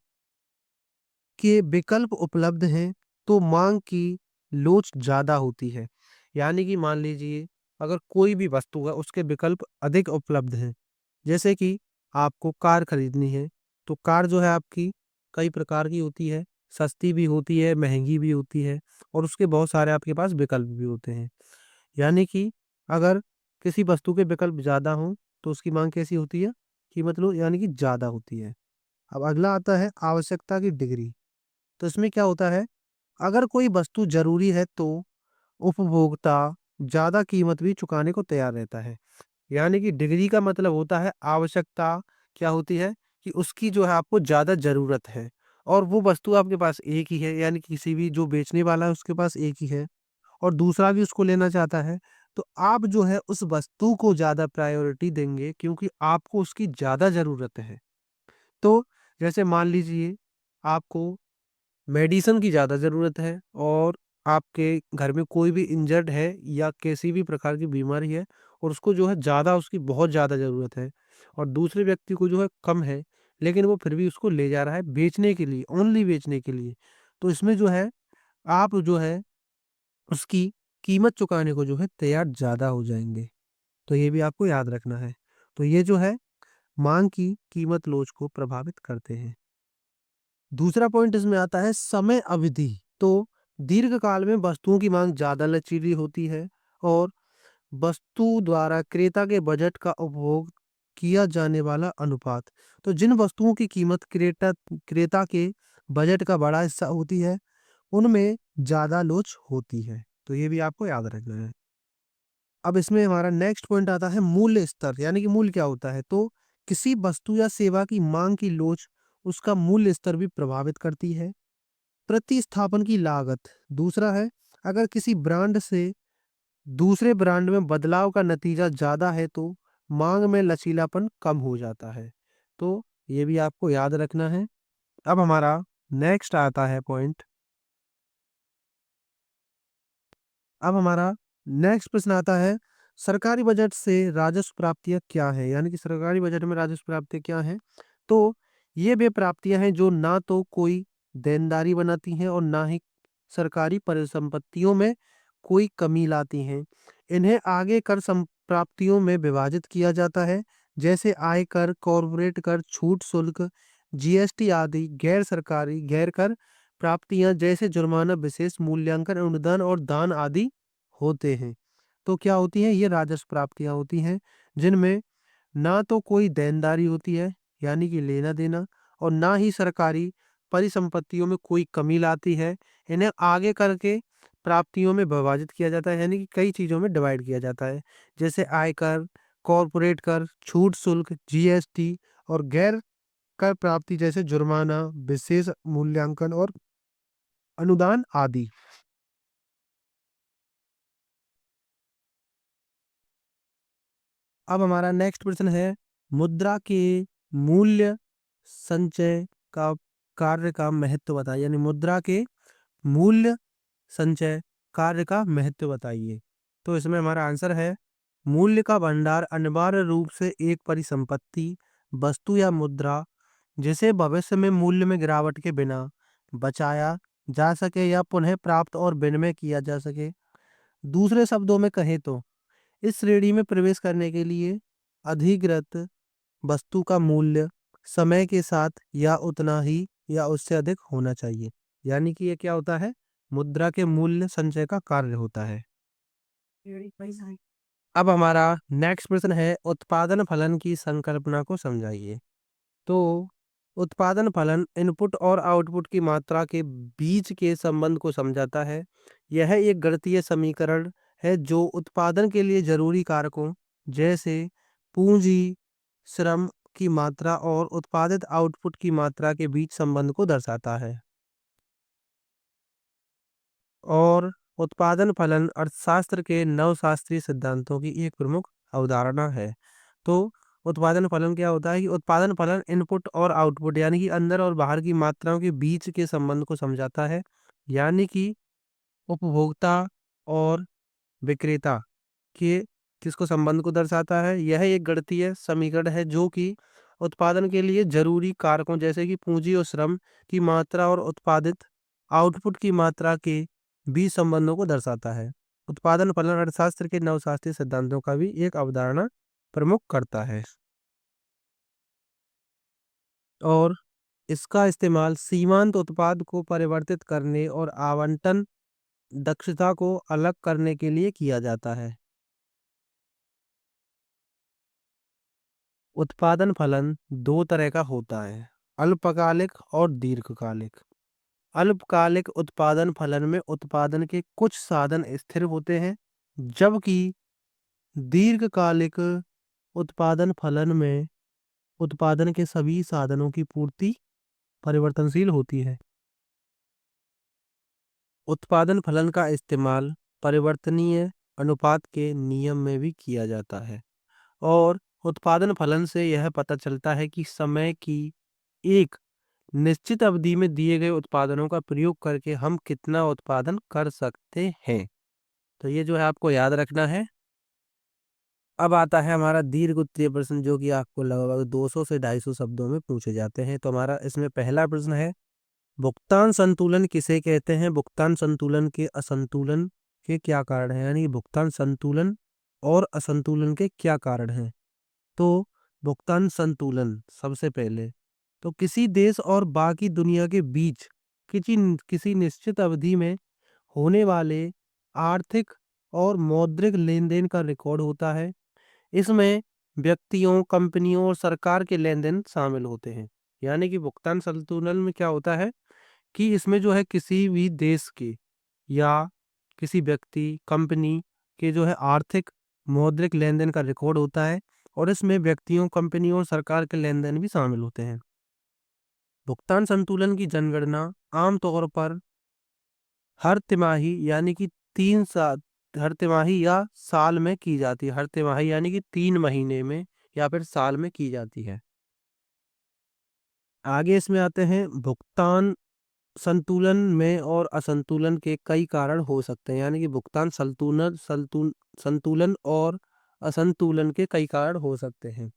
के विकल्प उपलब्ध हैं तो मांग की लोच ज्यादा होती है। यानी कि मान लीजिए अगर कोई भी वस्तु है उसके विकल्प अधिक उपलब्ध हैं, जैसे कि आपको कार खरीदनी है, तो कार जो है आपकी कई प्रकार की होती है, सस्ती भी होती है, महंगी भी होती है, और उसके बहुत सारे आपके पास विकल्प भी होते हैं। यानी कि अगर किसी वस्तु के विकल्प ज़्यादा हों तो उसकी मांग कैसी होती है, कीमत लो यानी कि ज़्यादा होती है। अब अगला आता है आवश्यकता की डिग्री। तो इसमें क्या होता है, अगर कोई वस्तु जरूरी है तो उपभोक्ता ज़्यादा कीमत भी चुकाने को तैयार रहता है। यानी कि डिग्री का मतलब होता है आवश्यकता क्या होती है, कि उसकी जो है आपको ज़्यादा ज़रूरत है और वो वस्तु आपके पास एक ही है, यानी कि किसी भी जो बेचने वाला है उसके पास एक ही है और दूसरा भी उसको लेना चाहता है, तो आप जो है उस वस्तु को ज़्यादा प्रायोरिटी देंगे क्योंकि आपको उसकी ज़्यादा ज़रूरत है। तो जैसे मान लीजिए आपको मेडिसिन की ज़्यादा ज़रूरत है और आपके घर में कोई भी इंजर्ड है या किसी भी प्रकार की बीमारी है और उसको जो है ज़्यादा, उसकी बहुत ज़्यादा ज़रूरत है, और दूसरे व्यक्ति को जो है कम है, लेकिन वो फिर भी उसको ले जा रहा है बेचने के लिए, ओनली बेचने के लिए। तो इसमें जो है आप जो है उसकी कीमत चुकाने को जो है तैयार ज़्यादा हो जाएँगे। तो ये भी आपको याद रखना है। तो ये जो है माँग की कीमत लोच को प्रभावित करते हैं। दूसरा पॉइंट इसमें आता है समय अवधि। तो दीर्घकाल में वस्तुओं की मांग ज्यादा लचीली होती है और वस्तु द्वारा क्रेता के बजट का उपभोग किया जाने वाला अनुपात। तो जिन वस्तुओं की कीमत क्रेता क्रेता के बजट का बड़ा हिस्सा होती है उनमें ज्यादा लोच होती है। तो ये भी आपको याद रखना है। अब इसमें हमारा नेक्स्ट पॉइंट आता है मूल्य स्तर, यानी कि मूल्य क्या होता है। तो किसी वस्तु या सेवा की मांग की लोच उसका मूल्य स्तर भी प्रभावित करती है। प्रतिस्थापन की लागत दूसरा है, अगर किसी ब्रांड से दूसरे ब्रांड में बदलाव का नतीजा ज्यादा है तो मांग में लचीलापन कम हो जाता है। तो ये भी आपको याद रखना है। अब हमारा नेक्स्ट आता है पॉइंट, अब हमारा नेक्स्ट प्रश्न आता है, सरकारी बजट से राजस्व प्राप्तियां क्या है, यानी कि सरकारी बजट में राजस्व प्राप्तियां क्या हैं। तो ये वे प्राप्तियां हैं जो ना तो कोई देनदारी बनाती हैं और ना ही सरकारी परिसंपत्तियों में कोई कमी लाती हैं। इन्हें आगे कर प्राप्तियों में विभाजित किया जाता है, जैसे आयकर, कॉर्पोरेट कर, छूट शुल्क, जीएसटी आदि। गैर सरकारी गैर कर प्राप्तियां जैसे जुर्माना, विशेष मूल्यांकन, अनुदान और दान आदि होते हैं। तो क्या होती हैं, ये राजस्व प्राप्तियां होती हैं जिनमें ना तो कोई देनदारी होती है यानी कि लेना देना, और ना ही सरकारी परिसंपत्तियों में कोई कमी लाती है। इन्हें आगे करके प्राप्तियों में विभाजित किया जाता है, यानी कि कई चीजों में डिवाइड किया जाता है, जैसे आयकर, कॉर्पोरेट कर, छूट शुल्क, जीएसटी और गैर कर प्राप्ति जैसे जुर्माना, विशेष मूल्यांकन और अनुदान आदि। अब हमारा नेक्स्ट प्रश्न है, मुद्रा के मूल्य संचय का कार्य का महत्व बताइए, यानी मुद्रा के मूल्य संचय कार्य का महत्व बताइए। तो इसमें हमारा आंसर है, मूल्य का भंडार अनिवार्य रूप से एक परिसंपत्ति, वस्तु या मुद्रा जिसे भविष्य में मूल्य में गिरावट के बिना बचाया जा सके या पुनः प्राप्त और विनिमय किया जा सके। दूसरे शब्दों में कहें तो इस श्रेणी में प्रवेश करने के लिए अधिकृत वस्तु का मूल्य समय के साथ या उतना ही या उससे अधिक होना चाहिए। यानी कि ये क्या होता है, मुद्रा के मूल्य संचय का कार्य होता है। अब हमारा नेक्स्ट प्रश्न है, उत्पादन फलन की संकल्पना को समझाइए। तो उत्पादन फलन इनपुट और आउटपुट की मात्रा के बीच के संबंध को समझाता है। यह एक गणितीय समीकरण है जो उत्पादन के लिए जरूरी कारकों जैसे पूंजी, श्रम की मात्रा और उत्पादित आउटपुट की मात्रा के बीच संबंध को दर्शाता है। और उत्पादन फलन अर्थशास्त्र के नवशास्त्रीय सिद्धांतों की एक प्रमुख अवधारणा है। तो उत्पादन फलन क्या होता है कि उत्पादन फलन इनपुट और आउटपुट यानी कि अंदर और बाहर की मात्राओं के बीच के संबंध को समझाता है। यानी कि उपभोक्ता और विक्रेता के किसको संबंध को दर्शाता है। यह एक गणितीय समीकरण है जो कि उत्पादन के लिए जरूरी कारकों जैसे कि पूंजी और श्रम की मात्रा और उत्पादित आउटपुट की मात्रा के बीच संबंधों को दर्शाता है। उत्पादन फलन अर्थशास्त्र के नवशास्त्रीय सिद्धांतों का भी एक अवधारणा प्रमुख करता है और इसका इस्तेमाल सीमांत उत्पाद को परिवर्तित करने और आवंटन दक्षता को अलग करने के लिए किया जाता है। उत्पादन फलन दो तरह का होता है, अल्पकालिक और दीर्घकालिक। अल्पकालिक उत्पादन फलन में उत्पादन के कुछ साधन स्थिर होते हैं, जबकि दीर्घकालिक उत्पादन फलन में उत्पादन के सभी साधनों की पूर्ति परिवर्तनशील होती है। उत्पादन फलन का इस्तेमाल परिवर्तनीय अनुपात के नियम में भी किया जाता है और उत्पादन फलन से यह पता चलता है कि समय की एक निश्चित अवधि में दिए गए उत्पादनों का प्रयोग करके हम कितना उत्पादन कर सकते हैं। तो ये जो है आपको याद रखना है। अब आता है हमारा दीर्घ उत्तरीय प्रश्न जो कि आपको लगभग 200 से 250 शब्दों में पूछे जाते हैं। तो हमारा इसमें पहला प्रश्न है, भुगतान संतुलन किसे कहते हैं? भुगतान संतुलन के असंतुलन के क्या कारण हैं? यानी भुगतान संतुलन और असंतुलन के क्या कारण हैं? तो भुगतान संतुलन सबसे पहले तो किसी देश और बाकी दुनिया के बीच किसी किसी निश्चित अवधि में होने वाले आर्थिक और मौद्रिक लेन देन का रिकॉर्ड होता है। इसमें व्यक्तियों, कंपनियों और सरकार के लेन देन शामिल होते हैं। यानी कि भुगतान संतुलन में क्या होता है कि इसमें जो है किसी भी देश के या किसी व्यक्ति, कंपनी के जो है आर्थिक मौद्रिक लेन देन का रिकॉर्ड होता है और इसमें व्यक्तियों, कंपनियों और सरकार के लेन देन भी शामिल होते हैं। भुगतान संतुलन की जनगणना आमतौर पर हर तिमाही यानी कि 3 साल, हर तिमाही या साल में की जाती है। हर तिमाही यानी कि 3 महीने में या फिर साल में की जाती है। आगे इसमें आते हैं, भुगतान संतुलन में और असंतुलन के कई कारण हो सकते हैं। यानी कि भुगतान संतुलन और असंतुलन के कई कारण हो सकते हैं,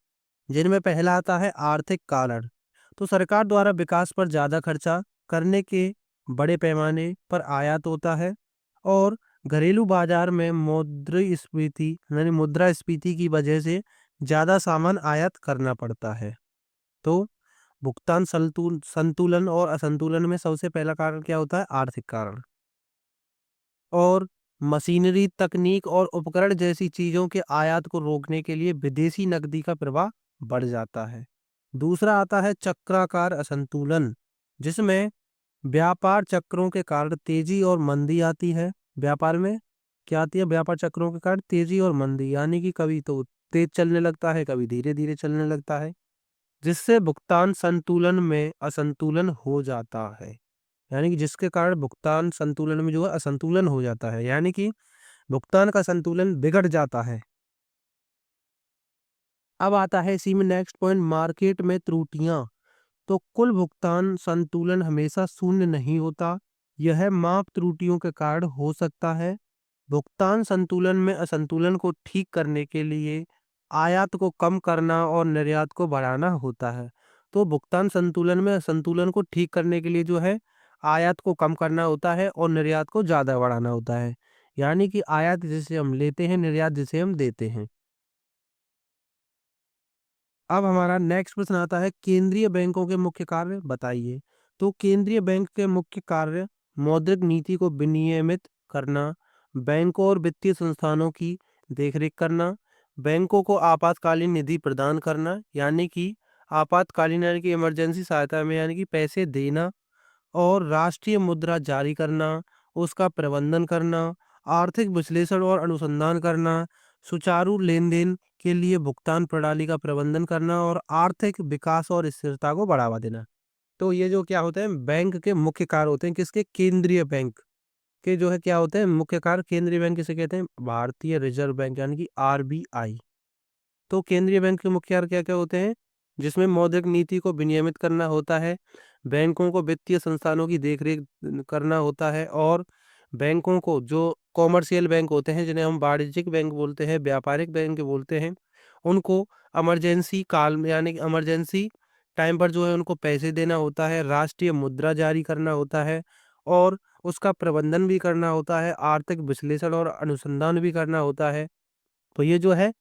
जिनमें पहला आता है आर्थिक कारण। तो सरकार द्वारा विकास पर ज़्यादा खर्चा करने के बड़े पैमाने पर आयात होता है और घरेलू बाजार में मुद्रास्फीति यानी मुद्रास्फीति की वजह से ज़्यादा सामान आयात करना पड़ता है। तो भुगतान संतुलन और असंतुलन में सबसे पहला कारण क्या होता है? आर्थिक कारण। और मशीनरी, तकनीक और उपकरण जैसी चीजों के आयात को रोकने के लिए विदेशी नकदी का प्रवाह बढ़ जाता है। दूसरा आता है चक्राकार असंतुलन, जिसमें व्यापार चक्रों के कारण तेजी और मंदी आती है। व्यापार में क्या आती है? व्यापार चक्रों के कारण तेजी और मंदी, यानी कि कभी तो तेज चलने लगता है, कभी धीरे धीरे चलने लगता है, जिससे भुगतान संतुलन में असंतुलन हो जाता है। यानी कि जिसके कारण भुगतान संतुलन में जो है असंतुलन हो जाता है, यानी कि भुगतान का संतुलन बिगड़ जाता है। अब आता है इसी में नेक्स्ट पॉइंट, मार्केट में त्रुटियां। तो कुल भुगतान संतुलन हमेशा शून्य नहीं होता, यह माप त्रुटियों के कारण हो सकता है। भुगतान संतुलन में असंतुलन को ठीक करने के लिए आयात को कम करना और निर्यात को बढ़ाना होता है। तो भुगतान संतुलन में असंतुलन को ठीक करने के लिए जो है आयात को कम करना होता है और निर्यात को ज़्यादा बढ़ाना होता है। यानी कि आयात जिसे हम लेते हैं, निर्यात जिसे हम देते हैं। अब हमारा नेक्स्ट प्रश्न आता है, केंद्रीय बैंकों के मुख्य कार्य बताइए। तो केंद्रीय बैंक के मुख्य कार्य मौद्रिक नीति को विनियमित करना, बैंकों और वित्तीय संस्थानों की देखरेख करना, बैंकों को आपातकालीन निधि प्रदान करना, यानी कि आपातकालीन यानी कि इमरजेंसी सहायता में यानी कि पैसे देना, और राष्ट्रीय मुद्रा जारी करना, उसका प्रबंधन करना, आर्थिक विश्लेषण और अनुसंधान करना, सुचारू लेन-देन के लिए भुगतान प्रणाली का प्रबंधन करना और आर्थिक विकास और स्थिरता को बढ़ावा देना। तो ये जो क्या होते हैं बैंक के मुख्य कार्य होते हैं किसके? केंद्रीय बैंक के जो है क्या होते हैं मुख्य कार्य। केंद्रीय बैंक किसे कहते हैं? भारतीय रिजर्व बैंक यानी कि आरबीआई। तो केंद्रीय बैंक के मुख्य कार्य क्या-क्या होते हैं? जिसमें मौद्रिक नीति को विनियमित करना होता है, बैंकों को वित्तीय संस्थानों की देखरेख करना होता है, और बैंकों को जो कॉमर्शियल बैंक होते हैं जिन्हें हम वाणिज्यिक बैंक बोलते हैं, व्यापारिक बैंक बोलते हैं, उनको इमरजेंसी काल में यानी कि इमरजेंसी टाइम पर जो है उनको पैसे देना होता है, राष्ट्रीय मुद्रा जारी करना होता है, और उसका प्रबंधन भी करना होता है, आर्थिक विश्लेषण और अनुसंधान भी करना होता है। तो ये जो है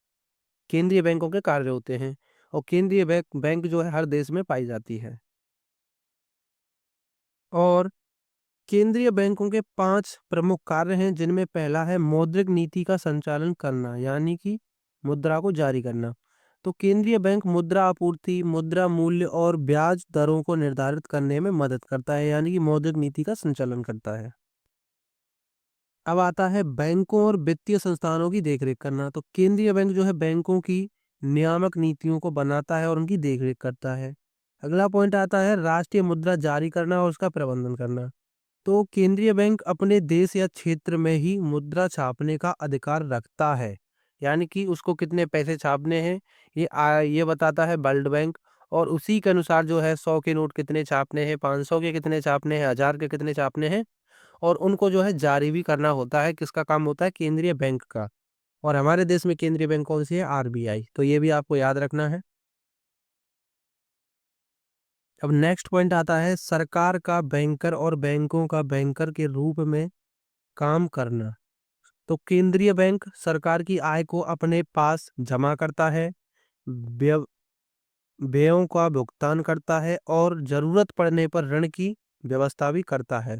केंद्रीय बैंकों के कार्य होते हैं, और केंद्रीय बैंक बैंक जो है हर देश में पाई जाती है। और केंद्रीय बैंकों के 5 प्रमुख कार्य हैं, जिनमें पहला है मौद्रिक नीति का संचालन करना, यानी कि मुद्रा को जारी करना। तो केंद्रीय बैंक मुद्रा आपूर्ति, मुद्रा मूल्य और ब्याज दरों को निर्धारित करने में मदद करता है, यानी कि मौद्रिक नीति का संचालन करता है। अब आता है बैंकों और वित्तीय संस्थानों की देखरेख करना। तो केंद्रीय बैंक जो है बैंकों की नियामक नीतियों को बनाता है और उनकी देखरेख करता है। अगला पॉइंट आता है राष्ट्रीय मुद्रा जारी करना और उसका प्रबंधन करना। तो केंद्रीय बैंक अपने देश या क्षेत्र में ही मुद्रा छापने का अधिकार रखता है, यानी कि उसको कितने पैसे छापने हैं ये बताता है वर्ल्ड बैंक, और उसी के अनुसार जो है 100 के नोट कितने छापने हैं, 500 के कितने छापने हैं, 1000 के कितने छापने हैं, और उनको जो है जारी भी करना होता है। किसका काम होता है? केंद्रीय बैंक का। और हमारे देश में केंद्रीय बैंक कौन सी है? आरबीआई। तो ये भी आपको याद रखना है। अब नेक्स्ट पॉइंट आता है सरकार का बैंकर और बैंकों का बैंकर के रूप में काम करना। तो केंद्रीय बैंक सरकार की आय को अपने पास जमा करता है, व्यय व्ययों का भुगतान करता है, और जरूरत पड़ने पर ऋण की व्यवस्था भी करता है।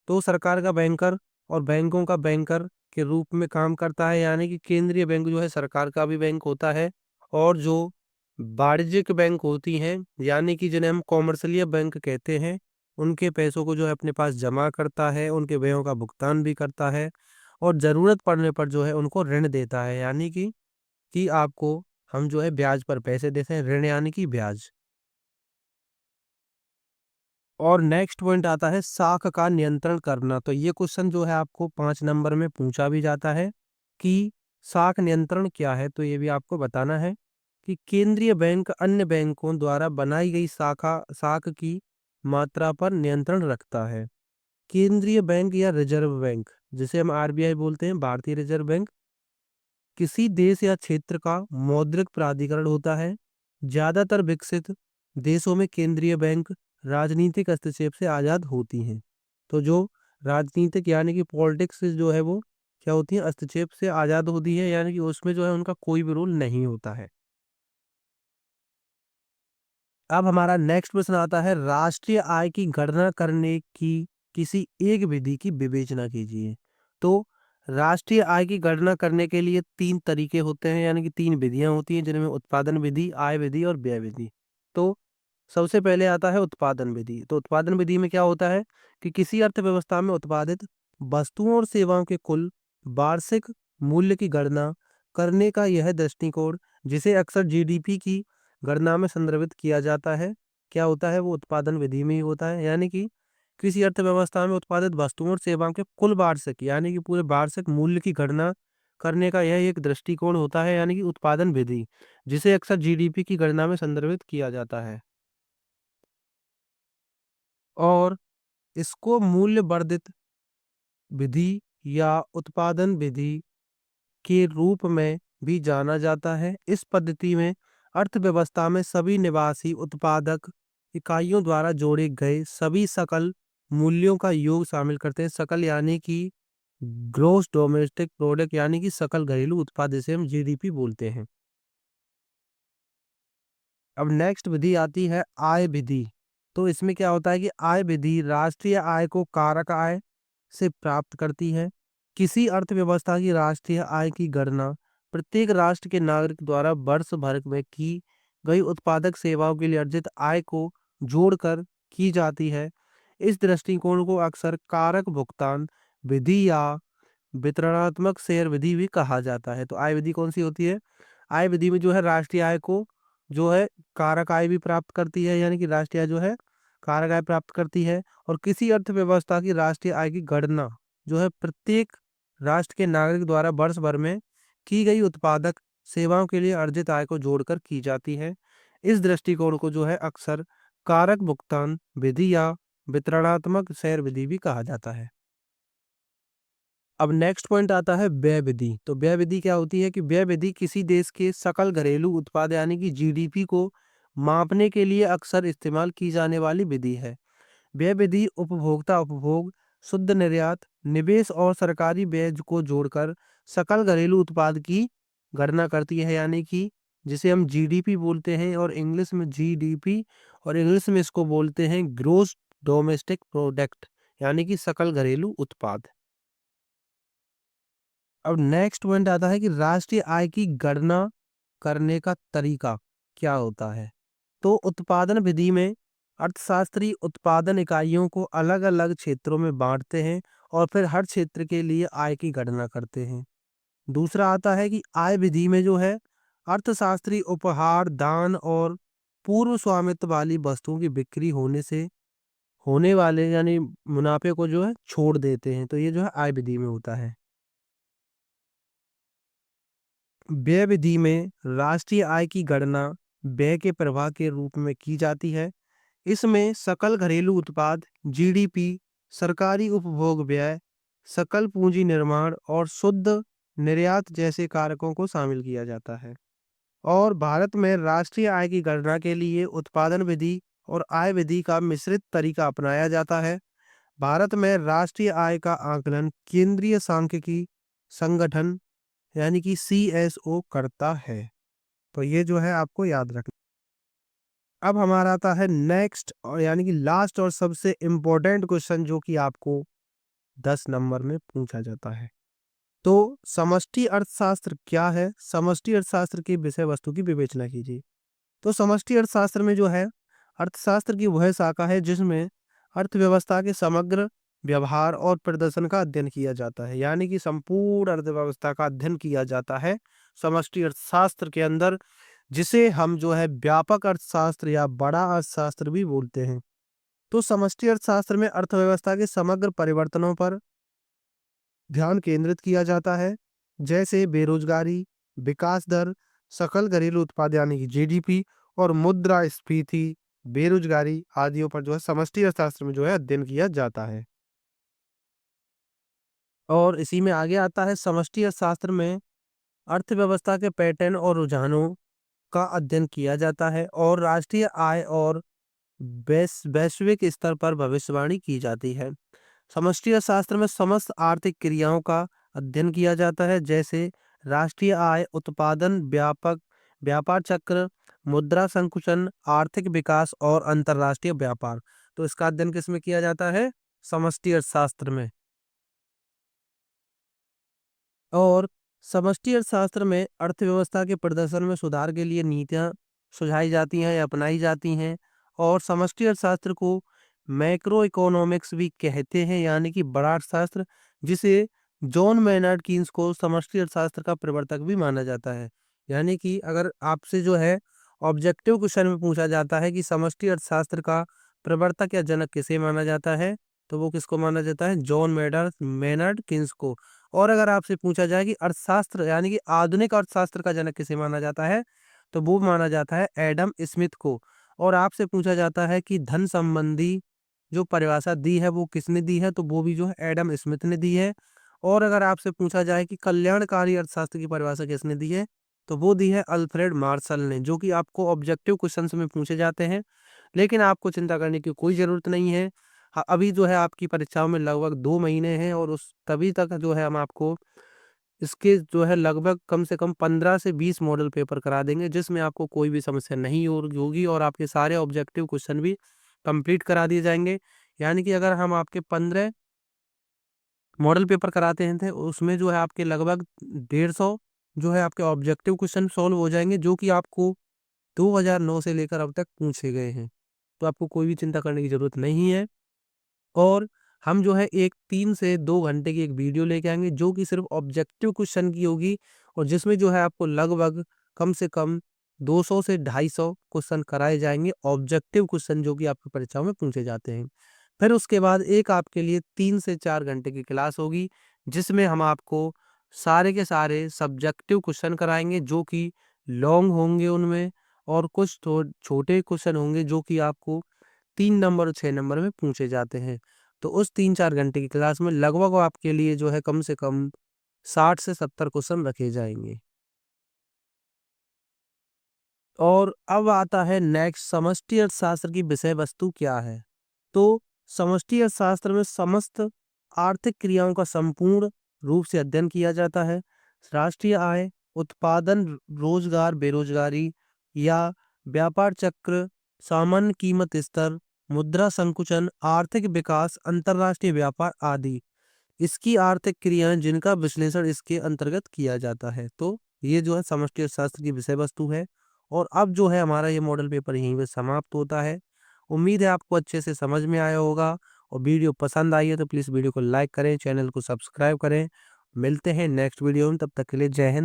तो सरकार का बैंकर और बैंकों का बैंकर के रूप में काम करता है, यानी कि केंद्रीय बैंक जो है सरकार का भी बैंक होता है, और जो वाणिज्यिक बैंक होती हैं यानी कि जिन्हें हम कॉमर्शियल बैंक कहते हैं, उनके पैसों को जो है अपने पास जमा करता है, उनके व्ययों का भुगतान भी करता है, और जरूरत पड़ने पर जो है उनको ऋण देता है, यानी कि आपको हम जो है ब्याज पर पैसे देते हैं, ऋण यानी कि ब्याज। और नेक्स्ट पॉइंट आता है साख का नियंत्रण करना। तो ये क्वेश्चन जो है आपको 5 नंबर में पूछा भी जाता है कि साख नियंत्रण क्या है। तो ये भी आपको बताना है कि केंद्रीय बैंक अन्य बैंकों द्वारा बनाई गई साख की मात्रा पर नियंत्रण रखता है। केंद्रीय बैंक या रिजर्व बैंक, जिसे हम आरबीआई बोलते हैं, भारतीय रिजर्व बैंक, किसी देश या क्षेत्र का मौद्रिक प्राधिकरण होता है। ज्यादातर विकसित देशों में केंद्रीय बैंक राजनीतिक हस्तक्षेप से आजाद होती हैं। तो जो राजनीतिक यानी कि पॉलिटिक्स जो है वो क्या होती है? हस्तक्षेप से आजाद होती है, यानी कि उसमें जो है उनका कोई भी रोल नहीं होता है। अब हमारा नेक्स्ट प्रश्न आता है राष्ट्रीय आय की गणना करने की किसी एक विधि की विवेचना कीजिए। तो राष्ट्रीय आय की गणना करने के लिए 3 तरीके होते हैं, यानी कि 3 विधियां होती हैं, जिनमें उत्पादन विधि, आय विधि और व्यय विधि। तो सबसे पहले आता है उत्पादन विधि। तो उत्पादन विधि में क्या होता है कि किसी अर्थव्यवस्था में उत्पादित वस्तुओं और सेवाओं के कुल वार्षिक मूल्य की गणना करने का यह दृष्टिकोण, जिसे अक्सर जीडीपी की गणना में संदर्भित किया जाता है, क्या होता है? वो उत्पादन विधि में ही होता है। यानी कि किसी अर्थव्यवस्था में उत्पादित वस्तुओं और सेवाओं के कुल वार्षिक यानी कि पूरे वार्षिक मूल्य की गणना करने का यह एक दृष्टिकोण होता है, यानी कि उत्पादन विधि, जिसे अक्सर जीडीपी की गणना में संदर्भित किया जाता है। और इसको मूल्य वर्धित विधि या उत्पादन विधि के रूप में भी जाना जाता है। इस पद्धति में अर्थव्यवस्था में सभी निवासी उत्पादक इकाइयों द्वारा जोड़े गए सभी सकल मूल्यों का योग शामिल करते हैं। सकल यानी कि ग्रोस डोमेस्टिक प्रोडक्ट, यानी कि सकल घरेलू उत्पाद, जिसे हम जीडीपी बोलते हैं। अब नेक्स्ट विधि आती है आय विधि। तो इसमें क्या होता है कि आय विधि राष्ट्रीय आय को कारक आय से प्राप्त करती है। किसी अर्थव्यवस्था की राष्ट्रीय आय की गणना प्रत्येक राष्ट्र के नागरिक द्वारा वर्ष भर में की गई उत्पादक सेवाओं के लिए अर्जित आय को जोड़कर की जाती है। इस दृष्टिकोण को अक्सर कारक भुगतान विधि या वितरणात्मक शेयर विधि भी कहा जाता है। तो आय विधि कौन सी होती है? आय विधि में जो है राष्ट्रीय आय को जो है कारक आय भी प्राप्त करती है, यानी कि राष्ट्रीय आय जो है कारक आय प्राप्त करती है। और किसी अर्थव्यवस्था की राष्ट्रीय आय की गणना जो है प्रत्येक राष्ट्र के नागरिक द्वारा वर्ष भर में की गई उत्पादक सेवाओं के लिए अर्जित आय को जोड़कर की जाती है। इस दृष्टिकोण को जो है अक्सर कारक भुगतान विधि या वितरणात्मक शेयर विधि भी कहा जाता है। अब नेक्स्ट पॉइंट आता है व्यय विधि। तो व्यय विधि क्या होती है कि व्यय विधि किसी देश के सकल घरेलू उत्पाद यानी कि जीडीपी को मापने के लिए अक्सर इस्तेमाल की जाने वाली विधि है। व्यय विधि उपभोक्ता उपभोग, शुद्ध निर्यात, निवेश और सरकारी व्यय को जोड़कर सकल घरेलू उत्पाद की गणना करती है, यानी कि जिसे हम जीडीपी बोलते हैं और इंग्लिश में जीडीपी, और इंग्लिश में इसको बोलते हैं ग्रोस डोमेस्टिक प्रोडक्ट, यानी कि सकल घरेलू उत्पाद। अब नेक्स्ट पॉइंट आता है कि राष्ट्रीय आय की गणना करने का तरीका क्या होता है। तो उत्पादन विधि में अर्थशास्त्री उत्पादन इकाइयों को अलग अलग क्षेत्रों में बांटते हैं और फिर हर क्षेत्र के लिए आय की गणना करते हैं। दूसरा आता है कि आय विधि में जो है अर्थशास्त्री उपहार, दान और पूर्व स्वामित्व वाली वस्तुओं की बिक्री होने से होने वाले यानी मुनाफे को जो है छोड़ देते हैं। तो ये जो है आय विधि में होता है। व्यय विधि में राष्ट्रीय आय की गणना व्यय के प्रवाह के रूप में की जाती है। इसमें सकल घरेलू उत्पाद, जीडीपी, सरकारी उपभोग व्यय, सकल पूंजी निर्माण और शुद्ध निर्यात जैसे कारकों को शामिल किया जाता है। और भारत में राष्ट्रीय आय की गणना के लिए उत्पादन विधि और आय विधि का मिश्रित तरीका अपनाया जाता है। भारत में राष्ट्रीय आय का आकलन केंद्रीय सांख्यिकी संगठन यानी कि सीएसओ करता है। तो ये जो है आपको याद रखना। अब हमारा आता है नेक्स्ट और यानी कि लास्ट और सबसे इम्पोर्टेंट क्वेश्चन जो कि आपको 10 नंबर में पूछा जाता है। तो समष्टि अर्थशास्त्र क्या है? समष्टि अर्थशास्त्र की विषय वस्तु की विवेचना कीजिए। तो समष्टि अर्थशास्त्र में जो है अर्थशास्त्र की वह शाखा है जिसमें अर्थव्यवस्था के समग्र व्यवहार और प्रदर्शन का अध्ययन किया जाता है, यानी कि संपूर्ण अर्थव्यवस्था का अध्ययन किया जाता है समष्टि अर्थशास्त्र के अंदर, जिसे हम जो है व्यापक अर्थशास्त्र या बड़ा अर्थशास्त्र भी बोलते हैं। तो समष्टि अर्थशास्त्र में अर्थव्यवस्था के समग्र परिवर्तनों पर ध्यान केंद्रित किया जाता है, जैसे बेरोजगारी, विकास दर, सकल घरेलू उत्पाद यानी कि जीडीपी और मुद्रास्फीति, बेरोजगारी आदियों पर जो है समष्टि अर्थशास्त्र में जो है अध्ययन किया जाता है। और इसी में आगे आता है समष्टि अर्थशास्त्र में अर्थव्यवस्था के पैटर्न और रुझानों का अध्ययन किया जाता है और राष्ट्रीय आय और वैश्विक स्तर पर भविष्यवाणी की जाती है। समष्टि अर्थशास्त्र में समस्त आर्थिक क्रियाओं का अध्ययन किया जाता है, जैसे राष्ट्रीय आय, उत्पादन, व्यापार चक्र, मुद्रा संकुचन, आर्थिक विकास और अंतर्राष्ट्रीय व्यापार। तो इसका अध्ययन किसमें किया जाता है? समष्टि अर्थशास्त्र में। और समष्टि अर्थशास्त्र में अर्थव्यवस्था के प्रदर्शन में सुधार के लिए नीतियां सुझाई जाती हैं या अपनाई जाती हैं। और समष्टि अर्थशास्त्र को मैक्रो इकोनॉमिक्स भी कहते हैं, यानी कि बड़ा अर्थशास्त्र, जिसे जॉन मेनार्ड कीन्स को समष्टि अर्थशास्त्र का प्रवर्तक भी माना जाता है। यानी कि अगर आपसे जो है ऑब्जेक्टिव क्वेश्चन में पूछा जाता है कि समष्टि अर्थशास्त्र का प्रवर्तक या जनक किसे माना जाता है, तो वो किसको माना जाता है? जॉन मेनार्ड कीन्स को। और अगर आपसे पूछा जाए कि अर्थशास्त्र यानी कि आधुनिक अर्थशास्त्र का जनक किसे माना जाता है, तो वो माना जाता है एडम स्मिथ को। और आपसे पूछा जाता है कि धन संबंधी जो परिभाषा दी है वो किसने दी है, तो वो भी जो है एडम स्मिथ ने दी है। और अगर आपसे पूछा जाए कि कल्याणकारी अर्थशास्त्र की परिभाषा किसने दी है, तो वो दी है अल्फ्रेड मार्शल ने, जो कि आपको ऑब्जेक्टिव क्वेश्चंस में पूछे जाते हैं। लेकिन आपको चिंता करने की कोई ज़रूरत नहीं है। अभी जो है आपकी परीक्षाओं में लगभग 2 महीने हैं और उस तभी तक जो है हम आपको इसके जो है लगभग कम से कम 15 से 20 मॉडल पेपर करा देंगे, जिसमें आपको कोई भी समस्या नहीं होगी और आपके सारे ऑब्जेक्टिव क्वेश्चन भी कंप्लीट करा दिए जाएंगे। यानी कि अगर हम आपके 15 मॉडल पेपर कराते हैं थे, उसमें जो है आपके लगभग 150 जो है आपके ऑब्जेक्टिव क्वेश्चन सॉल्व हो जाएँगे, जो कि आपको 2009 से लेकर अब तक पूछे गए हैं। तो आपको कोई भी चिंता करने की ज़रूरत नहीं है। और हम जो है एक 3 से 2 घंटे की एक वीडियो लेके आएँगे, जो कि सिर्फ़ ऑब्जेक्टिव क्वेश्चन की होगी और जिसमें जो है आपको लगभग कम से कम 200 से 250 क्वेश्चन कराए जाएँगे, ऑब्जेक्टिव क्वेश्चन जो कि आपकी परीक्षाओं में पूछे जाते हैं। फिर उसके बाद एक आपके लिए 3 से 4 घंटे की क्लास होगी, जिसमें हम आपको सारे के सारे सब्जेक्टिव क्वेश्चन कराएँगे, जो कि लॉन्ग होंगे उनमें और कुछ छोटे क्वेश्चन होंगे, जो कि आपको 3 नंबर और 6 नंबर में पूछे जाते हैं। तो उस 3-4 घंटे की क्लास में लगभग आपके लिए जो है कम से कम 60 से 70 क्वेश्चन रखे जाएँगे। और अब आता है नेक्स्ट, समष्टि अर्थशास्त्र की विषय वस्तु क्या है? तो समष्टि अर्थशास्त्र में समस्त आर्थिक क्रियाओं का संपूर्ण रूप से अध्ययन किया जाता है। राष्ट्रीय आय, उत्पादन, रोजगार, बेरोजगारी या व्यापार चक्र, सामान्य कीमत स्तर, मुद्रा संकुचन, आर्थिक विकास, अंतर्राष्ट्रीय व्यापार आदि इसकी आर्थिक क्रियाएं जिनका विश्लेषण इसके अंतर्गत किया जाता है। तो ये जो है समष्टि अर्थशास्त्र की विषय वस्तु है। और अब जो है हमारा ये मॉडल पेपर यहीं पे समाप्त होता है। उम्मीद है आपको अच्छे से समझ में आया होगा और वीडियो पसंद आई है तो प्लीज़ वीडियो को लाइक करें, चैनल को सब्सक्राइब करें। मिलते हैं नेक्स्ट वीडियो में, तब तक के लिए जय हिंद।